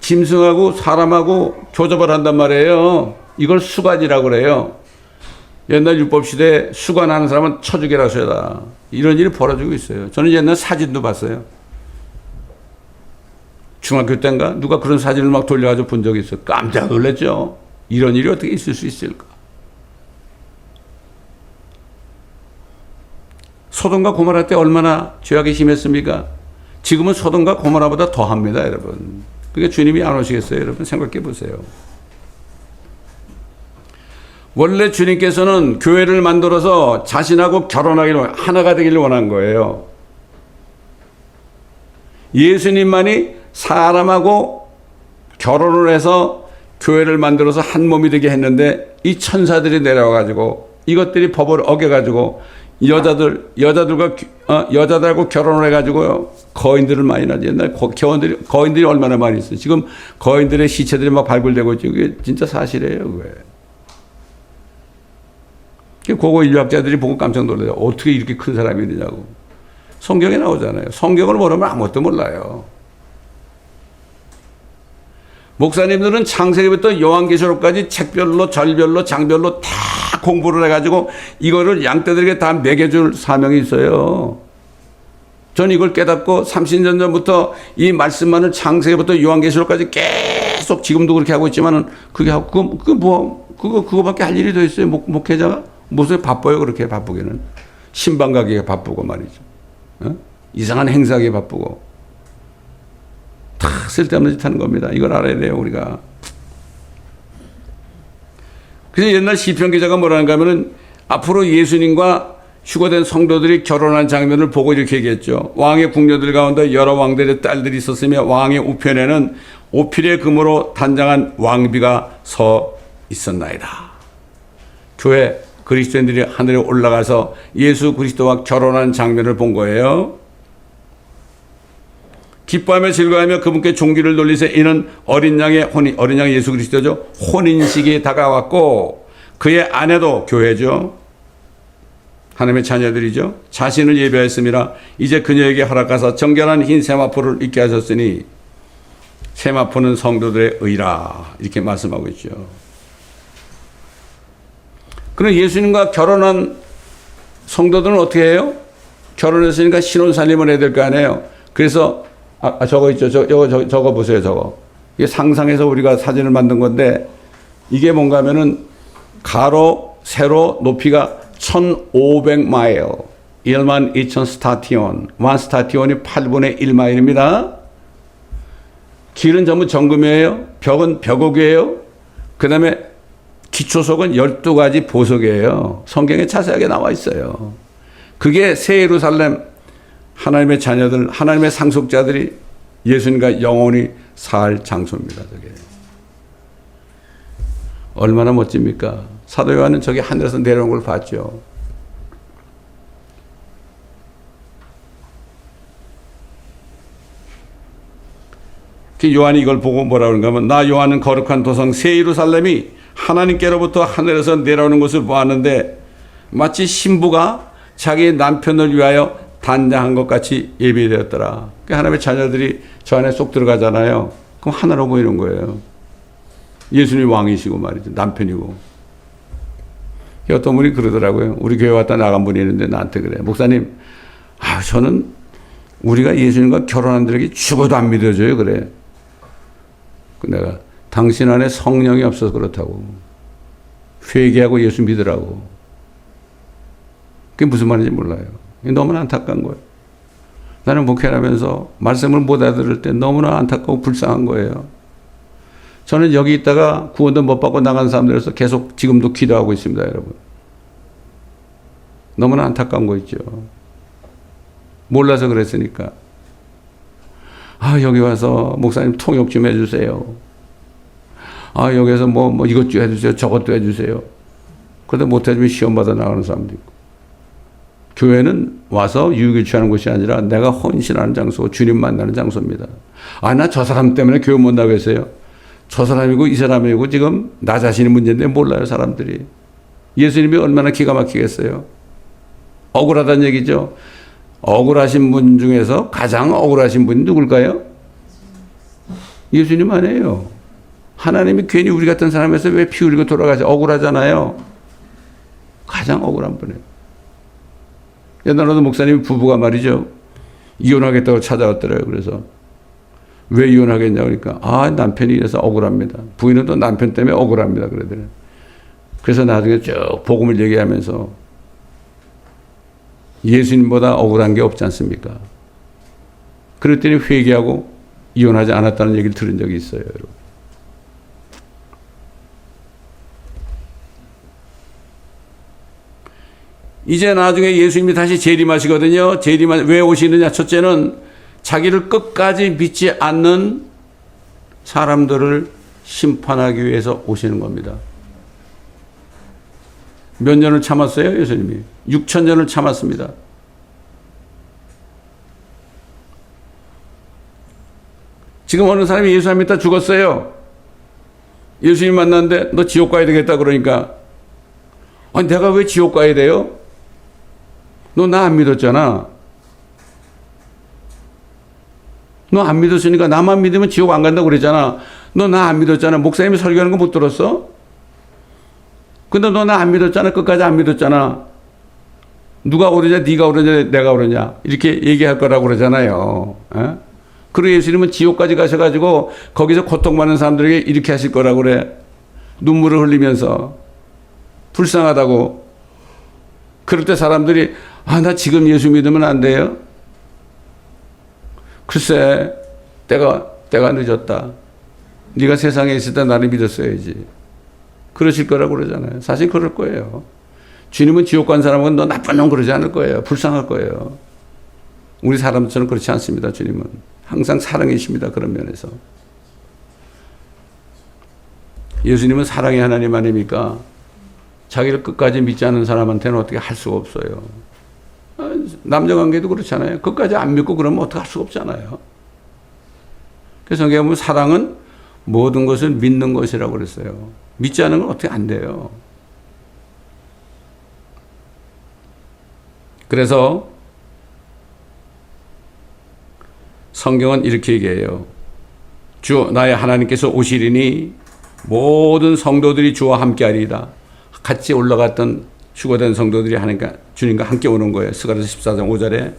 짐승하고 사람하고 교접을 한단 말이에요. 이걸 수관이라고 그래요. 옛날 율법시대에 수관하는 사람은 쳐죽이라 쇠다. 이런 일이 벌어지고 있어요. 저는 옛날 사진도 봤어요. 중학교 때인가 누가 그런 사진을 막 돌려가지고 본 적이 있어요. 깜짝 놀랐죠. 이런 일이 어떻게 있을 수 있을까? 소돔과 고모라 때 얼마나 죄악이 심했습니까? 지금은 소돔과 고모라보다 더합니다, 여러분. 그러니까 주님이 안 오시겠어요, 여러분? 생각해 보세요. 원래 주님께서는 교회를 만들어서 자신하고 결혼하기를 하나가 되기를 원한 거예요. 예수님만이 사람하고 결혼을 해서 교회를 만들어서 한 몸이 되게 했는데 이 천사들이 내려와가지고 이것들이 법을 어겨가지고 여자들하고 결혼을 해가지고요 거인들을 많이 낳지. 옛날 거인들이 얼마나 많이 있어요. 지금 거인들의 시체들이 막 발굴되고 있죠. 그게 진짜 사실이에요. 그게. 고고 인류학자들이 보고 깜짝 놀라요. 어떻게 이렇게 큰 사람이 있느냐고. 성경에 나오잖아요. 성경을 모르면 아무것도 몰라요. 목사님들은 창세기부터 요한계시록까지 책별로 절별로 장별로 다 공부를 해가지고 이거를 양떼들에게 다 먹여줄 사명이 있어요. 전 이걸 깨닫고 30년 전부터 이 말씀만을 창세기부터 요한계시록까지 계속 지금도 그렇게 하고 있지만은 그거밖에 할 일이 더 있어요. 목회자가 무슨 바빠요. 그렇게 바쁘게는 신방 가기가 바쁘고 말이죠. 어? 이상한 행사하기에 바쁘고 다 쓸데없는 짓 하는 겁니다. 이걸 알아야 돼요, 우리가. 그래서 옛날 시편 기자가 뭐라는가 하면은 앞으로 예수님과 휴거된 성도들이 결혼한 장면을 보고 이렇게 얘기했죠. 왕의 궁녀들 가운데 여러 왕들의 딸들이 있었으며 왕의 우편에는 오필의 금으로 단장한 왕비가 서 있었나이다. 교회 그리스도인들이 하늘에 올라가서 예수 그리스도와 결혼한 장면을 본 거예요. 기뻐하며 즐거워하며 그분께 종기를 돌리세. 이는 어린 양의 어린 양이 예수 그리스도죠. 혼인식이 다가왔고 그의 아내도 교회죠. 하나님의 자녀들이죠. 자신을 예배하였습니다. 이제 그녀에게 허락하사 정결한 흰 세마포를 입게 하셨으니 세마포는 성도들의 의라. 이렇게 말씀하고 있죠. 그럼 예수님과 결혼한 성도들은 어떻게 해요? 결혼했으니까 신혼살림을 해야 될 거 아니에요. 그래서 저거 있죠. 저거 보세요. 저거. 이게 상상해서 우리가 사진을 만든 건데 이게 뭔가 하면은 가로 세로 높이가 1500마일 12,000 스타티온 1 스타티온이 8분의 1마일입니다. 길은 전부 정금이에요. 벽은 벽옥이에요. 그 다음에 기초석은 12가지 보석이에요. 성경에 자세하게 나와 있어요. 그게 새 예루살렘 하나님의 자녀들, 하나님의 상속자들이 예수님과 영원히 살 장소입니다. 저게. 얼마나 멋집니까? 사도 요한은 저기 하늘에서 내려온 걸 봤죠. 요한이 이걸 보고 뭐라 그런가 하면 나 요한은 거룩한 도성 새 예루살렘이 하나님께로부터 하늘에서 내려오는 것을 보았는데 마치 신부가 자기 남편을 위하여 단장한 것 같이 예비되었더라. 그러니까 하나님의 자녀들이 저 안에 쏙 들어가잖아요. 그럼 하나로 보이는 거예요. 예수님이 왕이시고 말이죠. 남편이고. 어떤 분이 그러더라고요. 우리 교회 왔다 나간 분이 있는데 나한테 그래. 목사님, 저는 우리가 예수님과 결혼한 들에게 죽어도 안 믿어줘요. 그래. 내가 당신 안에 성령이 없어서 그렇다고. 회개하고 예수 믿으라고. 그게 무슨 말인지 몰라요. 너무나 안타까운 거예요. 나는 목회를 하면서 말씀을 못 알아들을 때 너무나 안타깝고 불쌍한 거예요. 저는 여기 있다가 구원도 못 받고 나간 사람들에서 계속 지금도 기도하고 있습니다, 여러분. 너무나 안타까운 거 있죠. 몰라서 그랬으니까. 여기 와서 목사님 통역 좀 해주세요. 여기서 뭐 이것 좀 해주세요. 저것도 해주세요. 그런데 못 해주면 시험 받아 나가는 사람도 있고. 교회는 와서 유익을 취하는 곳이 아니라 내가 헌신하는 장소, 주님 만나는 장소입니다. 나 저 사람 때문에 교회 못 나가겠어요. 저 사람이고 이 사람이고 지금 나 자신이 문제인데 몰라요, 사람들이. 예수님이 얼마나 기가 막히겠어요. 억울하다는 얘기죠. 억울하신 분 중에서 가장 억울하신 분이 누굴까요? 예수님 아니에요. 하나님이 괜히 우리 같은 사람에서 왜 피 흘리고 돌아가지? 억울하잖아요. 가장 억울한 분이에요. 옛날에도 목사님 부부가 말이죠. 이혼하겠다고 찾아왔더래요. 그래서 왜 이혼하겠냐 그러니까 남편이 이래서 억울합니다. 부인은 또 남편 때문에 억울합니다. 그러더래요. 그래서 나중에 쭉 복음을 얘기하면서 예수님보다 억울한 게 없지 않습니까? 그랬더니 회개하고 이혼하지 않았다는 얘기를 들은 적이 있어요. 여러분. 이제 나중에 예수님이 다시 재림하시거든요. 왜 오시느냐? 첫째는 자기를 끝까지 믿지 않는 사람들을 심판하기 위해서 오시는 겁니다. 몇 년을 참았어요, 예수님이? 6,000년을 참았습니다. 지금 어느 사람이 예수 안 믿다 죽었어요. 예수님 만났는데 너 지옥 가야 되겠다 그러니까 내가 왜 지옥 가야 돼요? 너 나 안 믿었잖아. 너 안 믿었으니까 나만 믿으면 지옥 안 간다고 그랬잖아. 너 나 안 믿었잖아. 목사님이 설교하는 거 못 들었어? 근데 너 나 안 믿었잖아. 끝까지 안 믿었잖아. 누가 오르냐? 네가 오르냐? 내가 오르냐? 이렇게 얘기할 거라고 그러잖아요. 그리고 예수님은 지옥까지 가셔가지고 거기서 고통받는 사람들에게 이렇게 하실 거라고 그래. 눈물을 흘리면서 불쌍하다고. 그럴 때 사람들이 나 지금 예수 믿으면 안 돼요? 글쎄 때가 늦었다. 네가 세상에 있을 때 나를 믿었어야지. 그러실 거라고 그러잖아요. 사실 그럴 거예요. 주님은 지옥 간 사람은 너 나쁜 놈 그러지 않을 거예요. 불쌍할 거예요. 우리 사람처럼 그렇지 않습니다. 주님은 항상 사랑이십니다. 그런 면에서. 예수님은 사랑의 하나님 아닙니까? 자기를 끝까지 믿지 않는 사람한테는 어떻게 할 수가 없어요. 남녀관계도 그렇잖아요. 끝까지 안 믿고 그러면 어떻게 할 수가 없잖아요. 그래서 성경에 보면 사랑은 모든 것을 믿는 것이라고 그랬어요. 믿지 않은 건 어떻게 안 돼요. 그래서 성경은 이렇게 얘기해요. 주 나의 하나님께서 오시리니 모든 성도들이 주와 함께하리이다. 같이 올라갔던 휴거된 성도들이 주님과 함께 오는 거예요. 스가랴서 14장 5절에.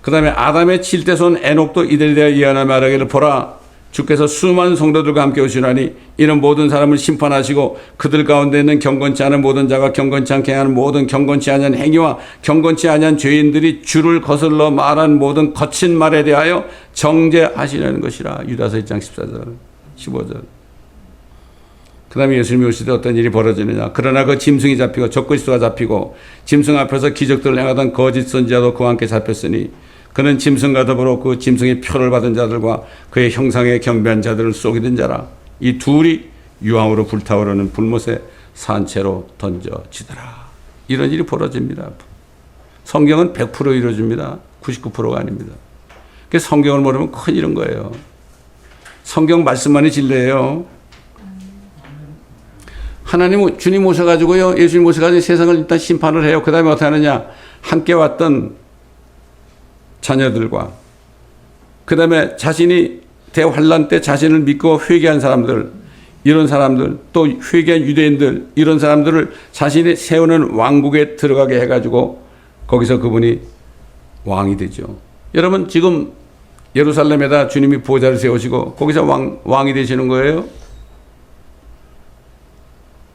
그 다음에 아담의 7대 손 에녹도 이들에 대하여 예언하며 말하기를 보라 주께서 수많은 성도들과 함께 오시나니 이는 모든 사람을 심판하시고 그들 가운데 있는 경건치 않은 모든 자가 경건치 않게 하는 모든 경건치 아니한 행위와 경건치 아니한 죄인들이 주를 거슬러 말한 모든 거친 말에 대하여 정죄하시려는 것이라. 유다서 1장 14절 15절. 그 다음에 예수님이 오실 때 어떤 일이 벌어지느냐. 그러나 그 짐승이 잡히고 적그리스도가 잡히고 짐승 앞에서 기적들을 행하던 거짓 선지자도 그와 함께 잡혔으니 그는 짐승과 더불어 그 짐승의 표를 받은 자들과 그의 형상에 경배한 자들을 속이던 자라. 이 둘이 유황으로 불타오르는 불못에 산채로 던져지더라. 이런 일이 벌어집니다. 성경은 100% 이루어집니다. 99%가 아닙니다. 그래서 성경을 모르면 큰일인 거예요. 성경 말씀만이 진리예요. 하나님, 주님 오셔가지고요, 예수님 오셔가지고 세상을 일단 심판을 해요. 그 다음에 어떻게 하느냐. 함께 왔던 자녀들과, 그 다음에 자신이 대환란 때 자신을 믿고 회개한 사람들, 이런 사람들, 또 회개한 유대인들, 이런 사람들을 자신이 세우는 왕국에 들어가게 해가지고 거기서 그분이 왕이 되죠. 여러분, 지금 예루살렘에다 주님이 보좌를 세우시고 거기서 왕이 되시는 거예요.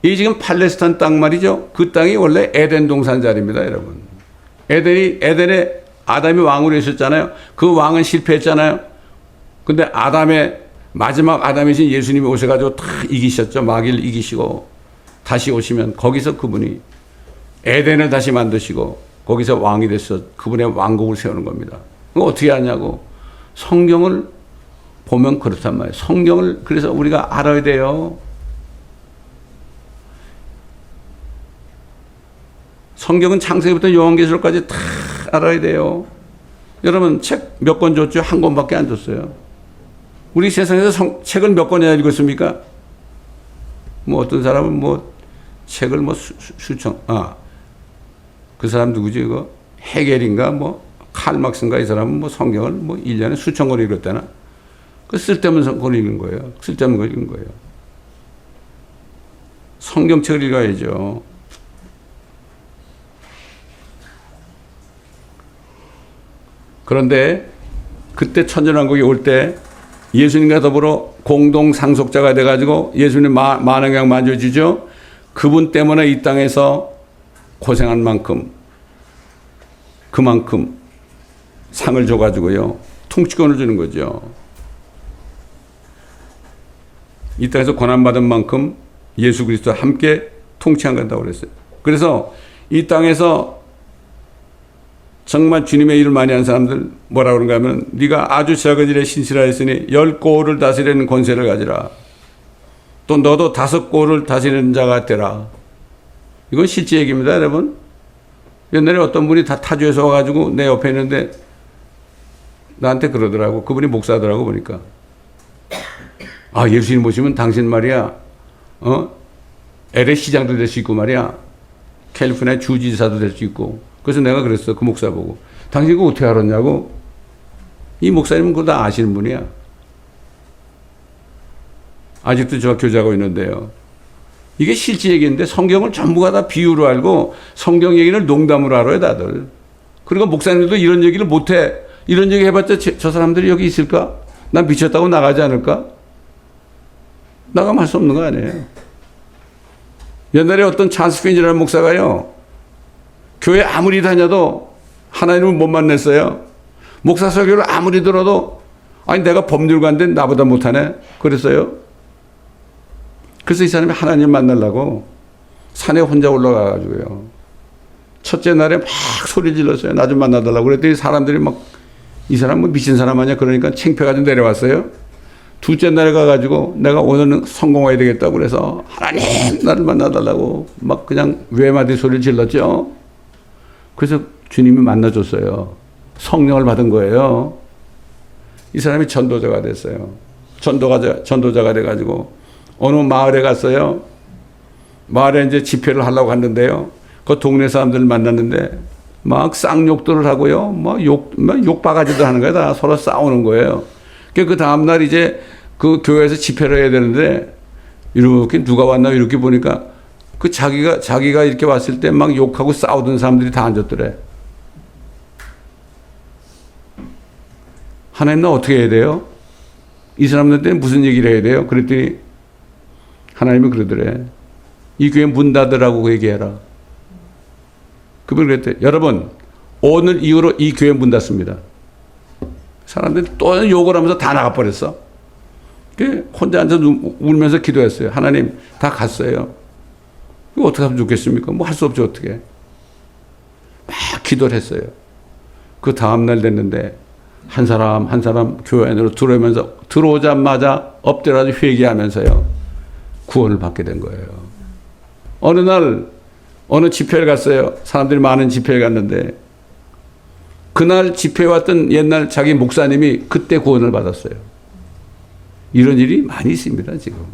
이 지금 팔레스타인 땅 말이죠. 그 땅이 원래 에덴 동산 자리입니다, 여러분. 에덴에 아담이 왕으로 있었잖아요. 그 왕은 실패했잖아요. 근데 마지막 아담이신 예수님이 오셔가지고 다 이기셨죠. 마귀를 이기시고 다시 오시면 거기서 그분이 에덴을 다시 만드시고 거기서 왕이 돼서 그분의 왕국을 세우는 겁니다. 그거 어떻게 하냐고. 성경을 보면 그렇단 말이에요. 성경을 그래서 우리가 알아야 돼요. 성경은 창세기부터 요한계시록까지 다 알아야 돼요. 여러분 책 몇 권 줬죠? 한 권밖에 안 줬어요. 우리 세상에서 책을 몇 권이나 읽었습니까? 뭐 어떤 사람은 뭐 책을 뭐 수천, 그 사람 누구지 이거? 헤겔인가 뭐 칼막스인가 이 사람은 뭐 성경을 뭐 1년에 수천 권 읽었다나? 그 쓸데없는 걸 읽은 거예요. 쓸데없는 걸 읽은 거예요. 성경책을 읽어야죠. 그런데 그때 천년왕국이 올 때 예수님과 더불어 공동 상속자가 돼가지고 예수님 많은 양 만져주죠. 그분 때문에 이 땅에서 고생한 만큼 그만큼 상을 줘가지고요. 통치권을 주는 거죠. 이 땅에서 고난받은 만큼 예수 그리스도와 함께 통치한다고 그랬어요. 그래서 이 땅에서 정말 주님의 일을 많이 한 사람들 뭐라 그런가 하면 네가 아주 작은 일에 신실하였으니 10고을을 다스리는 권세를 가지라. 또 너도 5고을을 다스리는 자가 되라. 이건 실제 얘기입니다, 여러분. 옛날에 어떤 분이 다 타주에서 와가지고 내 옆에 있는데 나한테 그러더라고. 그분이 목사더라고 보니까. 아, 예수님 모시면 당신 말이야. LA 시장도 될 수 있고 말이야. 캘리포니아 주지사도 될 수 있고. 그래서 내가 그랬어. 그 목사 보고. 당신 그거 어떻게 알았냐고. 이 목사님은 그거 다 아시는 분이야. 아직도 저와 교제하고 있는데요. 이게 실제 얘기인데 성경을 전부가 다 비유로 알고 성경 얘기를 농담으로 알아요, 다들. 그리고 목사님들도 이런 얘기를 못해. 이런 얘기 해봤자 저 사람들이 여기 있을까? 난 미쳤다고 나가지 않을까? 나가면 할 수 없는 거 아니에요. 옛날에 어떤 찰스 핀이라는 목사가요. 교회 아무리 다녀도 하나님을 못 만났어요. 목사 설교를 아무리 들어도 아니 내가 법률가인데 나보다 못하네. 그랬어요. 그래서 이 사람이 하나님 만나려고 산에 혼자 올라가가지고요. 첫째 날에 막 소리 질렀어요. 나 좀 만나달라고. 그랬더니 사람들이 막 이 사람 뭐 미친 사람 아니야. 그러니까 창피해가지고 내려왔어요. 둘째 날에 가가지고 내가 오늘은 성공해야 되겠다고 그래서 하나님 나를 만나달라고 막 그냥 외마디 소리를 질렀죠. 그래서 주님이 만나줬어요. 성령을 받은 거예요. 이 사람이 전도자가 됐어요. 전도자가 돼가지고 어느 마을에 갔어요. 마을에 이제 집회를 하려고 했는데요. 그 동네 사람들을 만났는데 막 쌍욕들을 하고요. 막 욕바가지도 하는 거야. 다 서로 싸우는 거예요. 그 다음날 이제 그 교회에서 집회를 해야 되는데 이렇게 누가 왔나 이렇게 보니까 그 자기가 이렇게 왔을 때 막 욕하고 싸우던 사람들이 다 앉았더래. 하나님 나 어떻게 해야 돼요? 이 사람들한테 무슨 얘기를 해야 돼요? 그랬더니 하나님이 그러더래. 이 교회 문 닫으라고 얘기해라. 그분이 그랬대. 여러분 오늘 이후로 이 교회 문 닫습니다. 사람들이 또 욕을 하면서 다 나가버렸어. 혼자 앉아서 울면서 기도했어요. 하나님 다 갔어요. 이거 어떻게 하면 좋겠습니까? 뭐 할 수 없죠. 어떻게. 막 기도를 했어요. 그 다음날 됐는데 한 사람 교회 안으로 들어오자마자 엎드려서 회개하면서요. 구원을 받게 된 거예요. 어느 날 어느 집회를 갔어요. 사람들이 많은 집회를 갔는데 그날 집회에 왔던 옛날 자기 목사님이 그때 구원을 받았어요. 이런 일이 많이 있습니다, 지금.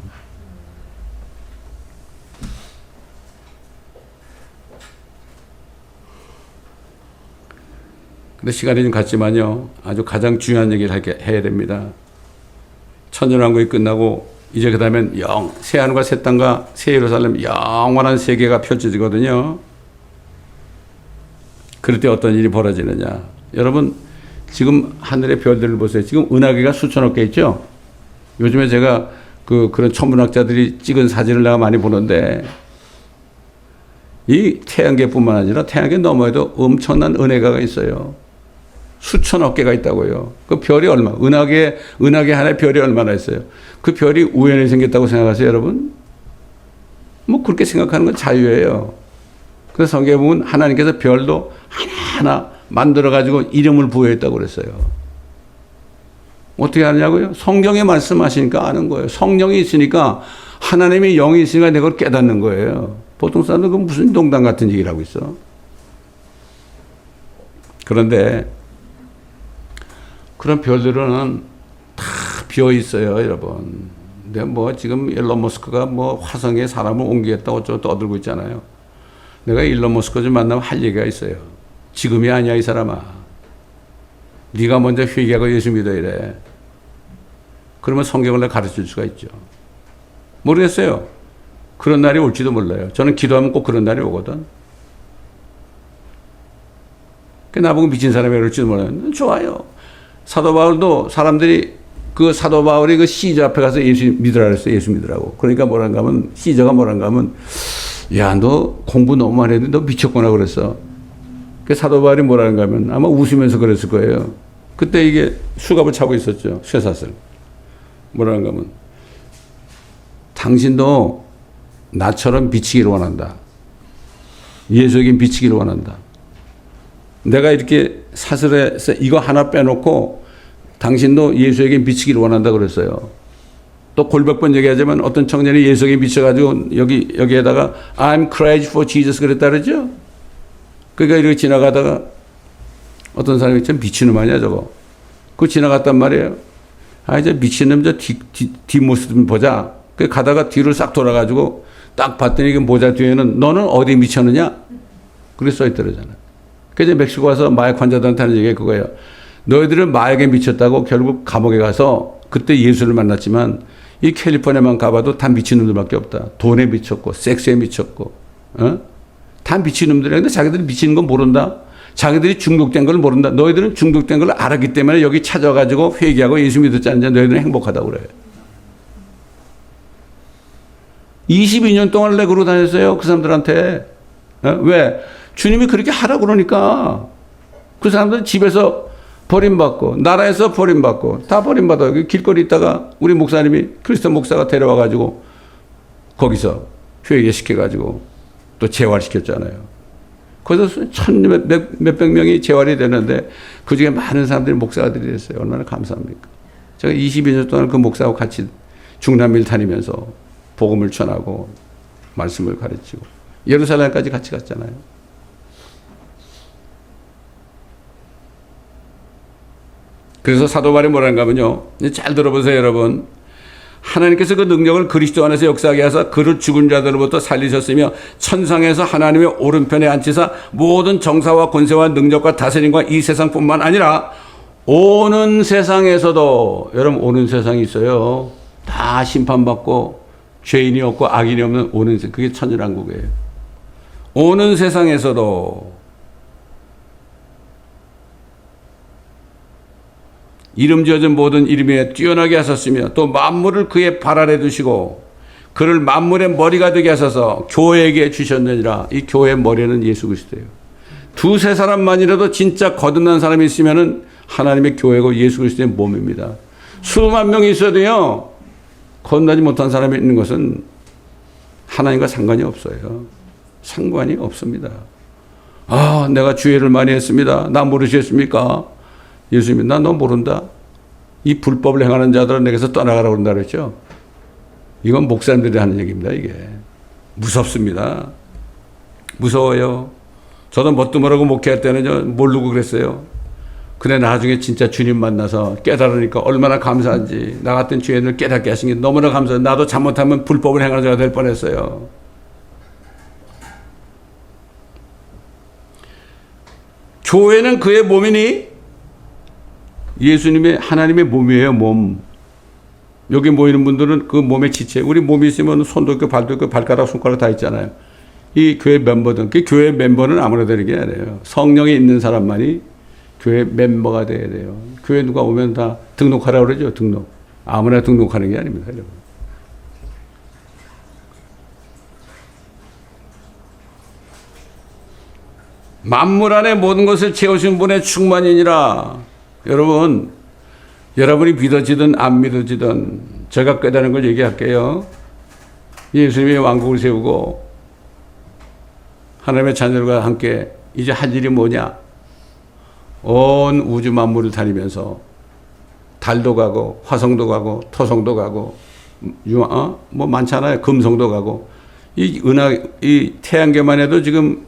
근데 시간이 좀 갔지만요. 아주 가장 중요한 얘기를 해야 됩니다. 천년왕국이 끝나고 이제 그 다음엔 새 하늘과 새 땅과 새 예루살렘 영원한 세계가 펼쳐지거든요. 그럴 때 어떤 일이 벌어지느냐. 여러분 지금 하늘의 별들을 보세요. 지금 은하계가 수천억 개 있죠. 요즘에 제가 그런 천문학자들이 찍은 사진을 내가 많이 보는데 이 태양계뿐만 아니라 태양계 너머에도 엄청난 은하계가 있어요. 수천억 개가 있다고요. 그 별이 얼마? 은하계 하나의 별이 얼마나 있어요? 그 별이 우연히 생겼다고 생각하세요, 여러분? 뭐 그렇게 생각하는 건 자유예요. 그래서 성경에 보면 하나님께서 별도 하나하나 만들어가지고 이름을 부여했다고 그랬어요. 어떻게 하냐고요? 성경에 말씀하시니까 아는 거예요. 성령이 있으니까 하나님의 영이 있으니까 내가 그걸 깨닫는 거예요. 보통 사람들은 그 무슨 농담 같은 얘기를 하고 있어. 그런데 그런 별들은 다 비어 있어요, 여러분. 근데 뭐 지금 일론 머스크가 뭐 화성에 사람을 옮기겠다고 어쩌고 떠들고 있잖아요. 내가 일론 머스크 좀 만나면 할 얘기가 있어요. 지금이 아니야, 이 사람아. 네가 먼저 회개하고 예수 믿어 이래. 그러면 성경을 내가 가르칠 수가 있죠. 모르겠어요. 그런 날이 올지도 몰라요. 저는 기도하면 꼭 그런 날이 오거든. 나보고 미친 사람이 그럴지도 몰라요. 좋아요. 사도 바울도 사람들이 그 사도 바울이 그 시저 앞에 가서 예수 믿으라 그랬어요. 예수 믿으라고. 그러니까 뭐란가 하면, 시저가 뭐란가 하면, 야, 너 공부 너무 많이 했는데 너 미쳤구나 그랬어. 그 사도 바울이 뭐라는가 하면 아마 웃으면서 그랬을 거예요. 그때 이게 수갑을 차고 있었죠. 쇠사슬. 뭐라는가 하면, 당신도 나처럼 미치기를 원한다. 예수에게 미치기를 원한다. 내가 이렇게 사슬에서 이거 하나 빼놓고 당신도 예수에게 미치기를 원한다 그랬어요. 또 골백 번 얘기하자면 어떤 청년이 예수에게 미쳐가지고 여기에다가 I'm crazy for Jesus 그랬다 그러죠. 그러니까 이렇게 지나가다가 어떤 사람이 참 미친놈 아니야 저거. 그거 지나갔단 말이에요. 아 이제 미친놈 저 뒷모습 좀 보자. 그 가다가 뒤를 싹 돌아가지고 딱 봤더니 그 모자 뒤에는 너는 어디 미쳤느냐? 그렇게 써있더라잖아. 그래서 멕시코 가서 마약 환자들한테 하는 얘기가 그거예요. 너희들은 마약에 미쳤다고 결국 감옥에 가서 그때 예수를 만났지만 이 캘리포니아만 가봐도 다 미친놈들밖에 없다. 돈에 미쳤고 섹스에 미쳤고 다 미친놈들이야. 근데 자기들이 미치는 건 모른다. 자기들이 중독된 걸 모른다. 너희들은 중독된 걸 알았기 때문에 여기 찾아가지고 회개하고 예수 믿었지 않냐. 너희들은 행복하다고 그래. 22년 동안 내 그러고 다녔어요. 그 사람들한테. 왜? 주님이 그렇게 하라고 그러니까. 그 사람들은 집에서 버림받고 나라에서 버림받고 다 버림받아. 길거리 있다가 우리 목사님이 크리스천 목사가 데려와가지고 거기서 회개시켜가지고 또 재활시켰잖아요. 거기서 몇백 명이 재활이 되는데 그중에 많은 사람들이 목사들이 됐어요. 얼마나 감사합니까? 제가 22년 동안 그 목사하고 같이 중남미를 다니면서 복음을 전하고 말씀을 가르치고 예루살렘까지 같이 갔잖아요. 그래서 사도 바울이 뭐라는가 하면요. 잘 들어보세요 여러분. 하나님께서 그 능력을 그리스도 안에서 역사하게 하사 그를 죽은 자들로부터 살리셨으며 천상에서 하나님의 오른편에 앉히사 모든 정사와 권세와 능력과 다스림과 이 세상뿐만 아니라 오는 세상에서도 여러분 오는 세상이 있어요. 다 심판받고 죄인이 없고 악인이 없는 오는 세상. 그게 천일왕국이에요. 오는 세상에서도 이름 지어진 모든 이름에 뛰어나게 하셨으며 또 만물을 그의 발 아래 두시고 그를 만물의 머리가 되게 하셔서 교회에게 주셨느니라. 이 교회의 머리는 예수 그리스도예요. 두세 사람만이라도 진짜 거듭난 사람이 있으면은 하나님의 교회고 예수 그리스도의 몸입니다. 수만 명이 있어도요. 거듭나지 못한 사람이 있는 것은 하나님과 상관이 없어요. 상관이 없습니다. 아, 내가 주의를 많이 했습니다. 나 모르시겠습니까? 예수님이 나 너 모른다. 이 불법을 행하는 자들은 내게서 떠나가라고 그런다 그랬죠. 이건 목사님들이 하는 얘기입니다. 이게 무섭습니다. 무서워요. 저도 뭣도 모르고 목회할 때는 모르고 그랬어요. 근데 나중에 진짜 주님 만나서 깨달으니까 얼마나 감사한지. 나 같은 죄인을 깨닫게 하신 게 너무나 감사해요. 나도 잘못하면 불법을 행하는 자가 될 뻔했어요. 교회는 그의 몸이니 예수님의 하나님의 몸이에요. 몸. 여기 모이는 분들은 그 몸의 지체. 우리 몸이 있으면 손도 있고 발도 있고 발가락 손가락 다 있잖아요. 이 교회 멤버들. 그 교회 멤버는 아무나 되는 게 아니에요. 성령이 있는 사람만이 교회 멤버가 돼야 돼요. 교회 누가 오면 다 등록하라고 그러죠. 등록. 아무나 등록하는 게 아닙니다. 여러분. 만물 안에 모든 것을 채우신 분의 충만이니라. 여러분, 여러분이 믿어지든 안 믿어지든 제가 깨달은 걸 얘기할게요. 예수님이 왕국을 세우고 하나님의 자녀들과 함께 이제 할 일이 뭐냐? 온 우주 만물을 다니면서 달도 가고 화성도 가고 토성도 가고 뭐 많잖아요. 금성도 가고 이 태양계만 해도 지금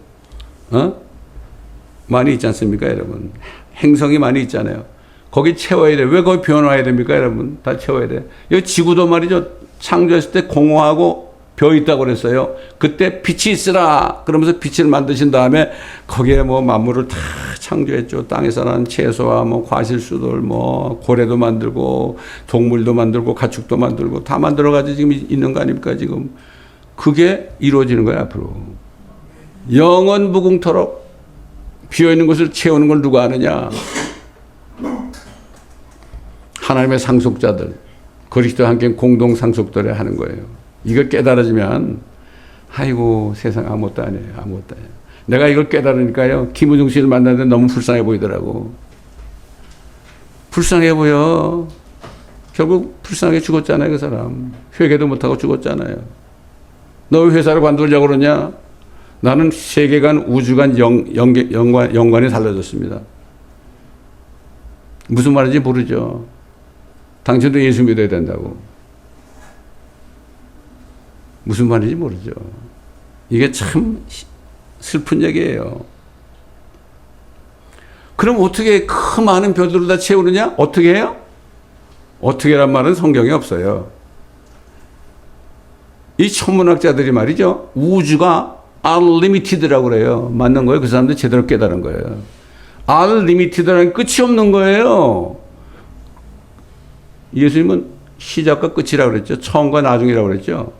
많이 있지 않습니까, 여러분? 행성이 많이 있잖아요. 거기 채워야 돼. 왜 거기 변화해야 됩니까, 여러분? 다 채워야 돼. 여기 지구도 말이죠. 창조했을 때 공허하고 벼 있다고 그랬어요. 그때 빛이 있으라. 그러면서 빛을 만드신 다음에 거기에 뭐 만물을 다 창조했죠. 땅에서 난 채소와 뭐 과실수들 뭐 고래도 만들고 동물도 만들고 가축도 만들고 다 만들어가지고 지금 있는 거 아닙니까, 지금? 그게 이루어지는 거예요, 앞으로. 영원 무궁토록 비어있는 것을 채우는 걸 누가 아느냐? 하나님의 상속자들, 그리스도와 함께 공동 상속들에 하는 거예요. 이걸 깨달아지면 아이고 세상 아무것도 안 해요. 아무것도 안 해요. 내가 이걸 깨달으니까요. 김우중 씨를 만났는데 너무 불쌍해 보이더라고. 불쌍해 보여. 결국 불쌍하게 죽었잖아요. 그 사람. 회개도 못하고 죽었잖아요. 너 왜 회사를 관두려고 그러냐? 나는 세계관, 우주관, 영관이 달라졌습니다. 무슨 말인지 모르죠. 당신도 예수 믿어야 된다고. 무슨 말인지 모르죠. 이게 참 슬픈 얘기예요. 그럼 어떻게 그 많은 별들을 다 채우느냐? 어떻게 해요? 어떻게란 말은 성경에 없어요. 이 천문학자들이 말이죠. 우주가 unlimited라고 그래요. 맞는 거예요. 그 사람들 제대로 깨달은 거예요. unlimited라는 끝이 없는 거예요. 예수님은 시작과 끝이라고 그랬죠. 처음과 나중이라고 그랬죠.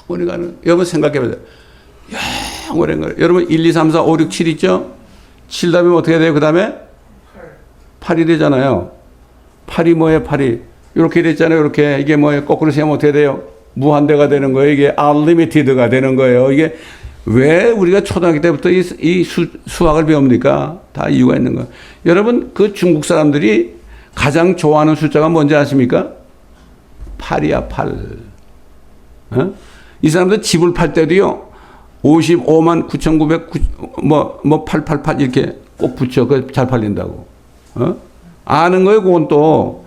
영원히 가는. 여러분 생각해 보세요. 영원히 가는. 여러분 1, 2, 3, 4, 5, 6, 7 있죠? 7 다음에 어떻게 돼요? 그 다음에 8이 되잖아요. 8이 뭐예요? 8이. 이렇게 됐잖아요. 이렇게. 이게 뭐예요? 거꾸로 세면 어떻게 돼요? 무한대가 되는 거예요. 이게 unlimited가 되는 거예요. 이게 왜 우리가 초등학교 때부터 이 수학을 배웁니까? 다 이유가 있는 거예요. 여러분, 그 중국 사람들이 가장 좋아하는 숫자가 뭔지 아십니까? 8이야, 8. 어? 이 사람들 집을 팔 때도요, 55만 9,900, 888 이렇게 꼭 붙여. 그 잘 팔린다고. 어? 아는 거예요, 그건 또.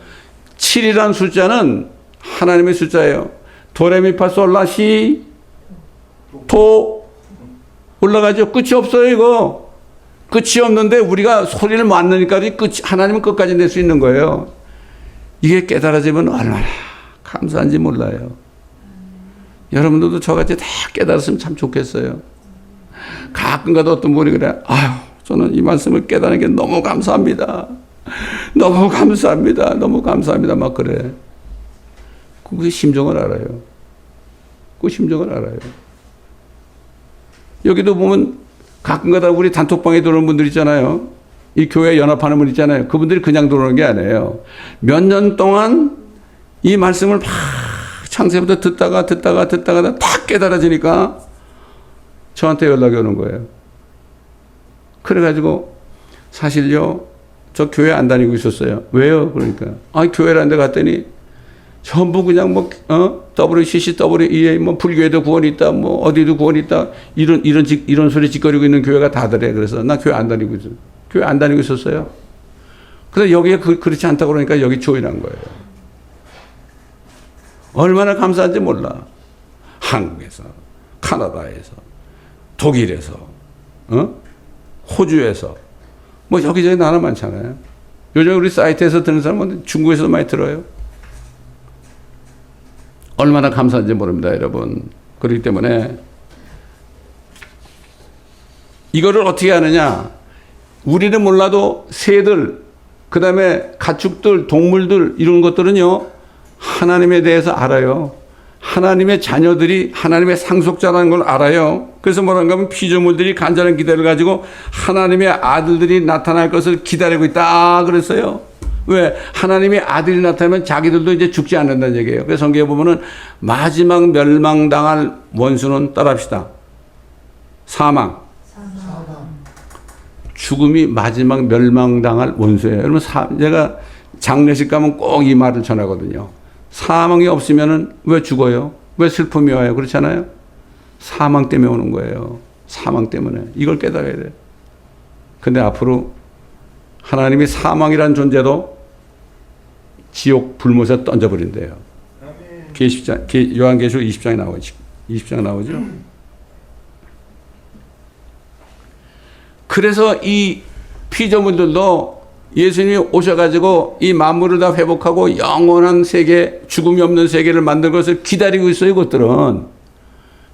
7이라는 숫자는 하나님의 숫자예요. 도레미파솔라시 도 올라가죠. 끝이 없어요, 이거. 끝이 없는데 우리가 소리를 못 내니까 하나님은 끝까지 낼 수 있는 거예요. 이게 깨달아지면 얼마나 감사한지 몰라요. 여러분들도 저같이 다 깨달았으면 참 좋겠어요. 가끔가다 어떤 분이 그래. 아유, 저는 이 말씀을 깨달은 게 너무 감사합니다. 너무 감사합니다. 너무 감사합니다. 막 그래. 그 심정을 알아요. 그 심정을 알아요. 여기도 보면 가끔가다 우리 단톡방에 들어오는 분들 있잖아요. 이 교회 연합하는 분 있잖아요. 그분들이 그냥 들어오는 게 아니에요. 몇 년 동안 이 말씀을 막 창세부터 듣다가 딱 깨달아지니까 저한테 연락이 오는 거예요. 그래가지고 사실요, 저 교회 안 다니고 있었어요. 왜요? 그러니까 교회라는 데 갔더니 전부 그냥 WCC, WEA, 불교에도 구원이 있다, 어디도 구원이 있다, 이런 소리 짓거리고 있는 교회가 다더래. 그래서 나 교회 안 다니고 있었어요. 교회 안 다니고 있었어요. 그래서 여기에 그렇지 않다고 그러니까 여기 조인한 거예요. 얼마나 감사한지 몰라. 한국에서, 카나다에서, 독일에서, 호주에서, 여기저기 나라 많잖아요. 요즘 우리 사이트에서 듣는 사람은 중국에서도 많이 들어요. 얼마나 감사한지 모릅니다, 여러분. 그렇기 때문에 이거를 어떻게 하느냐? 우리는 몰라도 새들, 그 다음에 가축들, 동물들 이런 것들은요, 하나님에 대해서 알아요. 하나님의 자녀들이 하나님의 상속자라는 걸 알아요. 그래서 뭐라는가 하면 피조물들이 간절한 기대를 가지고 하나님의 아들들이 나타날 것을 기다리고 있다 그랬어요. 왜? 하나님의 아들이 나타나면 자기들도 이제 죽지 않는다는 얘기예요. 그래서 성경에 보면은 마지막 멸망당할 원수는 따라합시다. 사망. 죽음이 마지막 멸망당할 원수예요. 여러분, 제가 장례식 가면 꼭 이 말을 전하거든요. 사망이 없으면은 왜 죽어요? 왜 슬픔이 와요? 그렇잖아요? 사망 때문에 오는 거예요. 사망 때문에. 이걸 깨달아야 돼요. 근데 앞으로 하나님이 사망이라는 존재도 지옥 불못에 던져버린대요. 요한계시록 20장에 나오죠. 20장 나오죠. 그래서 이 피조물들도 예수님이 오셔가지고 이 만물을 다 회복하고 영원한 세계, 죽음이 없는 세계를 만들 것을 기다리고 있어요. 이것들은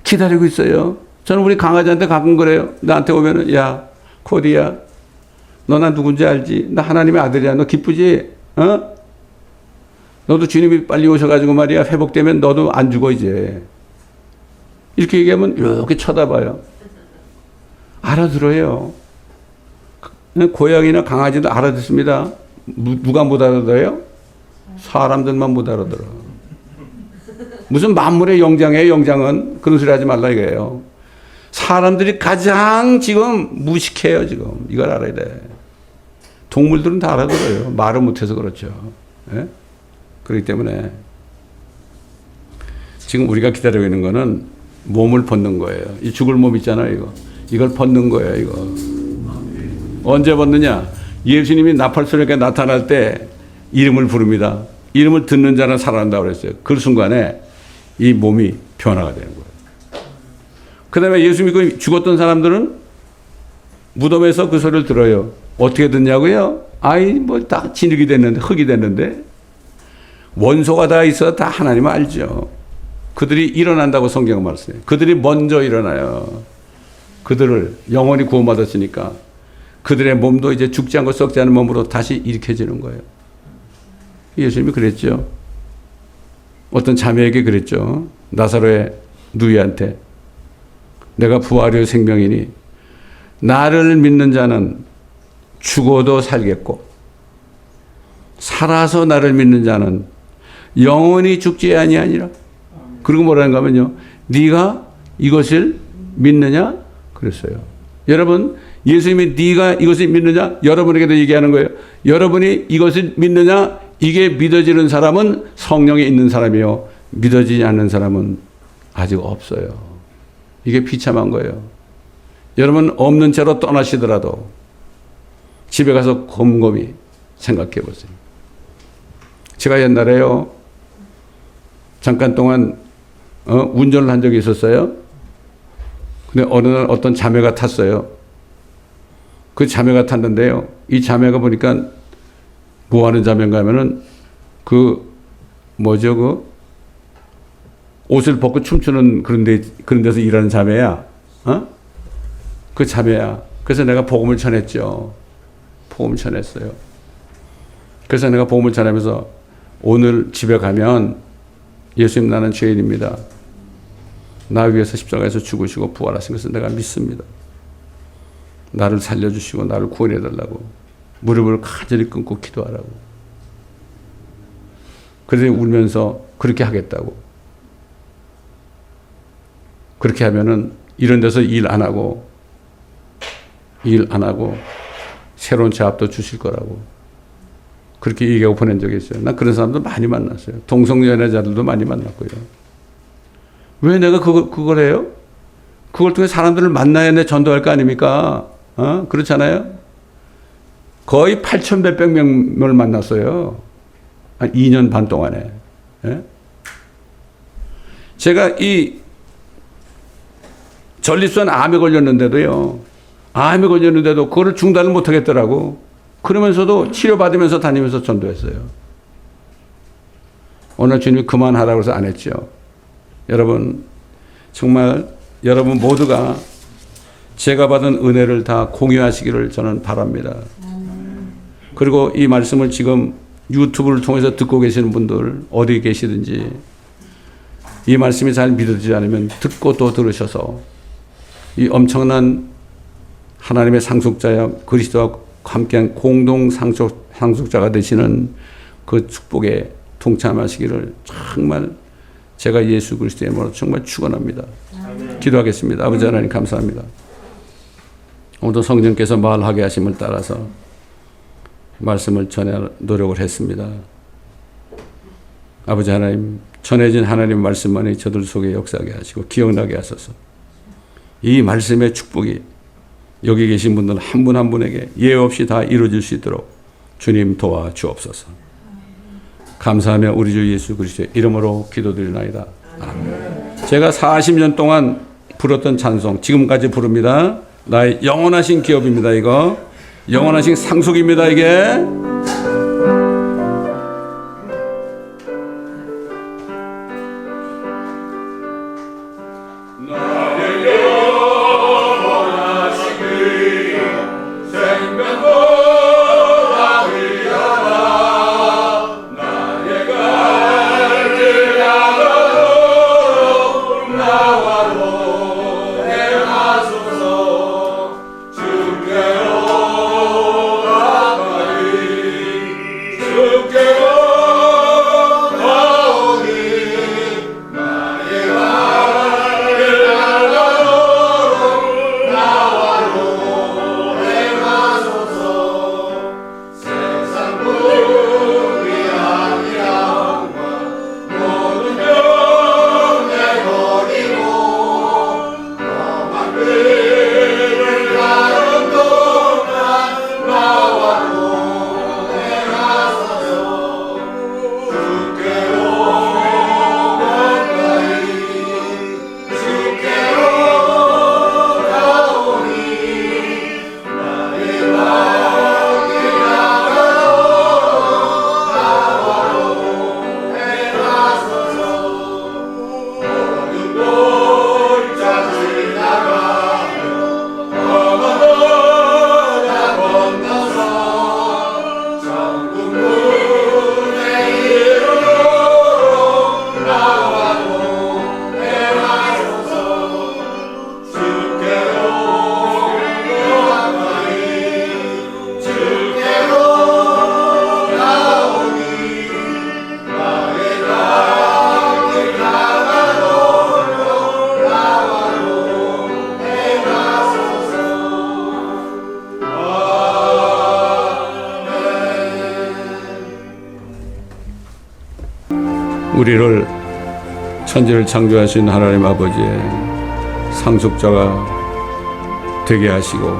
기다리고 있어요. 저는 우리 강아지한테 가끔 그래요. 나한테 오면은, 야, 코디야, 너 나 누군지 알지? 나 하나님의 아들이야. 너 기쁘지? 너도 주님이 빨리 오셔가지고 말이야, 회복되면 너도 안 죽어 이제. 이렇게 얘기하면 이렇게 쳐다봐요. 알아들어요. 고양이나 강아지도 알아듣습니다. 누가 못 알아들어요? 사람들만 못 알아들어. 무슨 만물의 영장이에요, 영장은. 그런 소리 하지 말라 이거예요. 사람들이 가장 지금 무식해요, 지금. 이걸 알아야 돼. 동물들은 다 알아들어요. 말을 못해서 그렇죠. 예? 그렇기 때문에 지금 우리가 기다리고 있는 거는 몸을 벗는 거예요. 이 죽을 몸 있잖아요, 이거. 이걸 벗는 거예요, 이거. 언제 벗느냐? 예수님이 나팔소리가 나타날 때 이름을 부릅니다. 이름을 듣는 자는 살아난다고 그랬어요. 그 순간에 이 몸이 변화가 되는 거예요. 그 다음에 예수 믿고 죽었던 사람들은 무덤에서 그 소리를 들어요. 어떻게 듣냐고요? 아이, 뭐 다 진흙이 됐는데, 흙이 됐는데, 원소가 다 있어 다 하나님 알죠. 그들이 일어난다고 성경은 말씀해요. 그들이 먼저 일어나요. 그들을 영원히 구원받았으니까 그들의 몸도 이제 죽지 않고 썩지 않은 몸으로 다시 일으켜지는 거예요. 예수님이 그랬죠. 어떤 자매에게 그랬죠. 나사로의 누이한테 내가 부활의 생명이니 나를 믿는 자는 죽어도 살겠고 살아서 나를 믿는 자는 영원히 죽지 아니하니라. 그리고 뭐라는가 하면요. 네가 이것을 믿느냐? 그랬어요. 여러분, 예수님이 네가 이것을 믿느냐? 여러분에게도 얘기하는 거예요. 여러분이 이것을 믿느냐? 이게 믿어지는 사람은 성령이 있는 사람이요. 믿어지지 않는 사람은 아직 없어요. 이게 비참한 거예요. 여러분 없는 채로 떠나시더라도 집에 가서 곰곰이 생각해 보세요. 제가 옛날에요. 잠깐 동안 운전을 한 적이 있었어요. 근데 어느 날 어떤 자매가 탔어요. 그 자매가 탔는데요. 이 자매가 보니까 뭐 하는 자매인가 하면은 옷을 벗고 춤추는 그런 데서 일하는 자매야. 그 자매야. 그래서 내가 복음을 전했죠. 복음을 전했어요. 그래서 내가 복음을 전하면서 오늘 집에 가면 예수님 나는 죄인입니다. 나 위해서 십자가에서 죽으시고 부활하신 것을 내가 믿습니다. 나를 살려주시고 나를 구원해달라고 무릎을 간절히 꿇고 기도하라고. 그래서 울면서 그렇게 하겠다고. 그렇게 하면은 이런 데서 일 안 하고 새로운 제압도 주실 거라고. 그렇게 얘기하고 보낸 적이 있어요. 난 그런 사람도 많이 만났어요. 동성연애자들도 많이 만났고요. 왜 내가 그걸 해요? 그걸 통해 사람들을 만나야 내 전도할 거 아닙니까? 그렇잖아요? 거의 8천 몇백 명을 만났어요. 한 2년 반 동안에. 예? 제가 이 전립선 암에 걸렸는데도요. 암에 걸렸는데도 그거를 중단을 못 하겠더라고. 그러면서도 치료받으면서 다니면서 전도했어요. 오늘 주님이 그만하라고 해서 안 했죠. 여러분, 정말 여러분 모두가 제가 받은 은혜를 다 공유하시기를 저는 바랍니다. 그리고 이 말씀을 지금 유튜브를 통해서 듣고 계시는 분들 어디 계시든지 이 말씀이 잘 믿어지지 않으면 듣고 또 들으셔서 이 엄청난 하나님의 상속자야 그리스도와 함께한 공동 상속자가 되시는 그 축복에 동참하시기를 정말 제가 예수 그리스도의 이름으로 정말 축원합니다. 기도하겠습니다. 아버지 하나님 감사합니다. 오늘도 성령께서 말하게 하심을 따라서 말씀을 전할 노력을 했습니다. 아버지 하나님, 전해진 하나님 말씀만이 저들 속에 역사하게 하시고 기억나게 하소서. 이 말씀의 축복이 여기 계신 분들 한 분 한 분에게 예외 없이 다 이루어질 수 있도록 주님 도와주옵소서. 감사하며 우리 주 예수 그리스도의 이름으로 기도드리나이다. 아멘. 제가 40년 동안 불었던 찬송 지금까지 부릅니다. 나의 영원하신 기업입니다. 이거 영원하신 상속입니다. 이게 주께로 우리를 천지를 창조하신 하나님 아버지의 상속자가 되게 하시고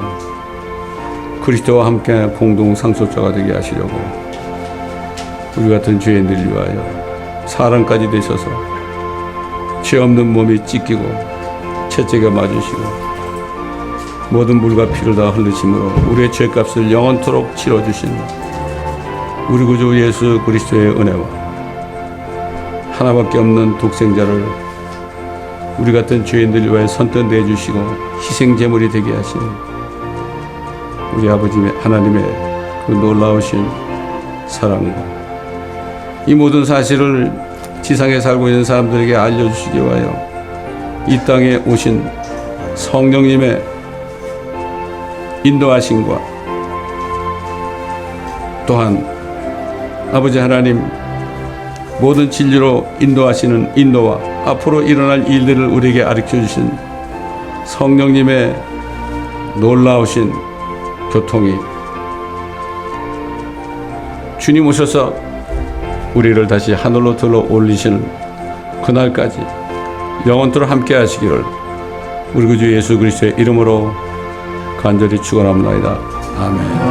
그리스도와 함께 공동 상속자가 되게 하시려고 우리 같은 죄인들 위하여 사랑까지 되셔서 죄 없는 몸이 찢기고 채찍에 맞으시고 모든 물과 피를 다 흘리심으로 우리의 죄값을 영원토록 치러주신 우리 구주 예수 그리스도의 은혜와 하나밖에 없는 독생자를 우리 같은 죄인들 위해 선뜻 내주시고 희생제물이 되게 하신 우리 아버지 하나님의 그 놀라우신 사랑과 이 모든 사실을 지상에 살고 있는 사람들에게 알려주시기 위하여 이 땅에 오신 성령님의 인도하심과 또한 아버지 하나님 모든 진리로 인도하시는 인도와 앞으로 일어날 일들을 우리에게 가르쳐 주신 성령님의 놀라우신 교통이 주님 오셔서 우리를 다시 하늘로 들어 올리시는 그날까지 영원토록 함께 하시기를 우리 구주 예수 그리스도의 이름으로 간절히 축원합니다. 아멘.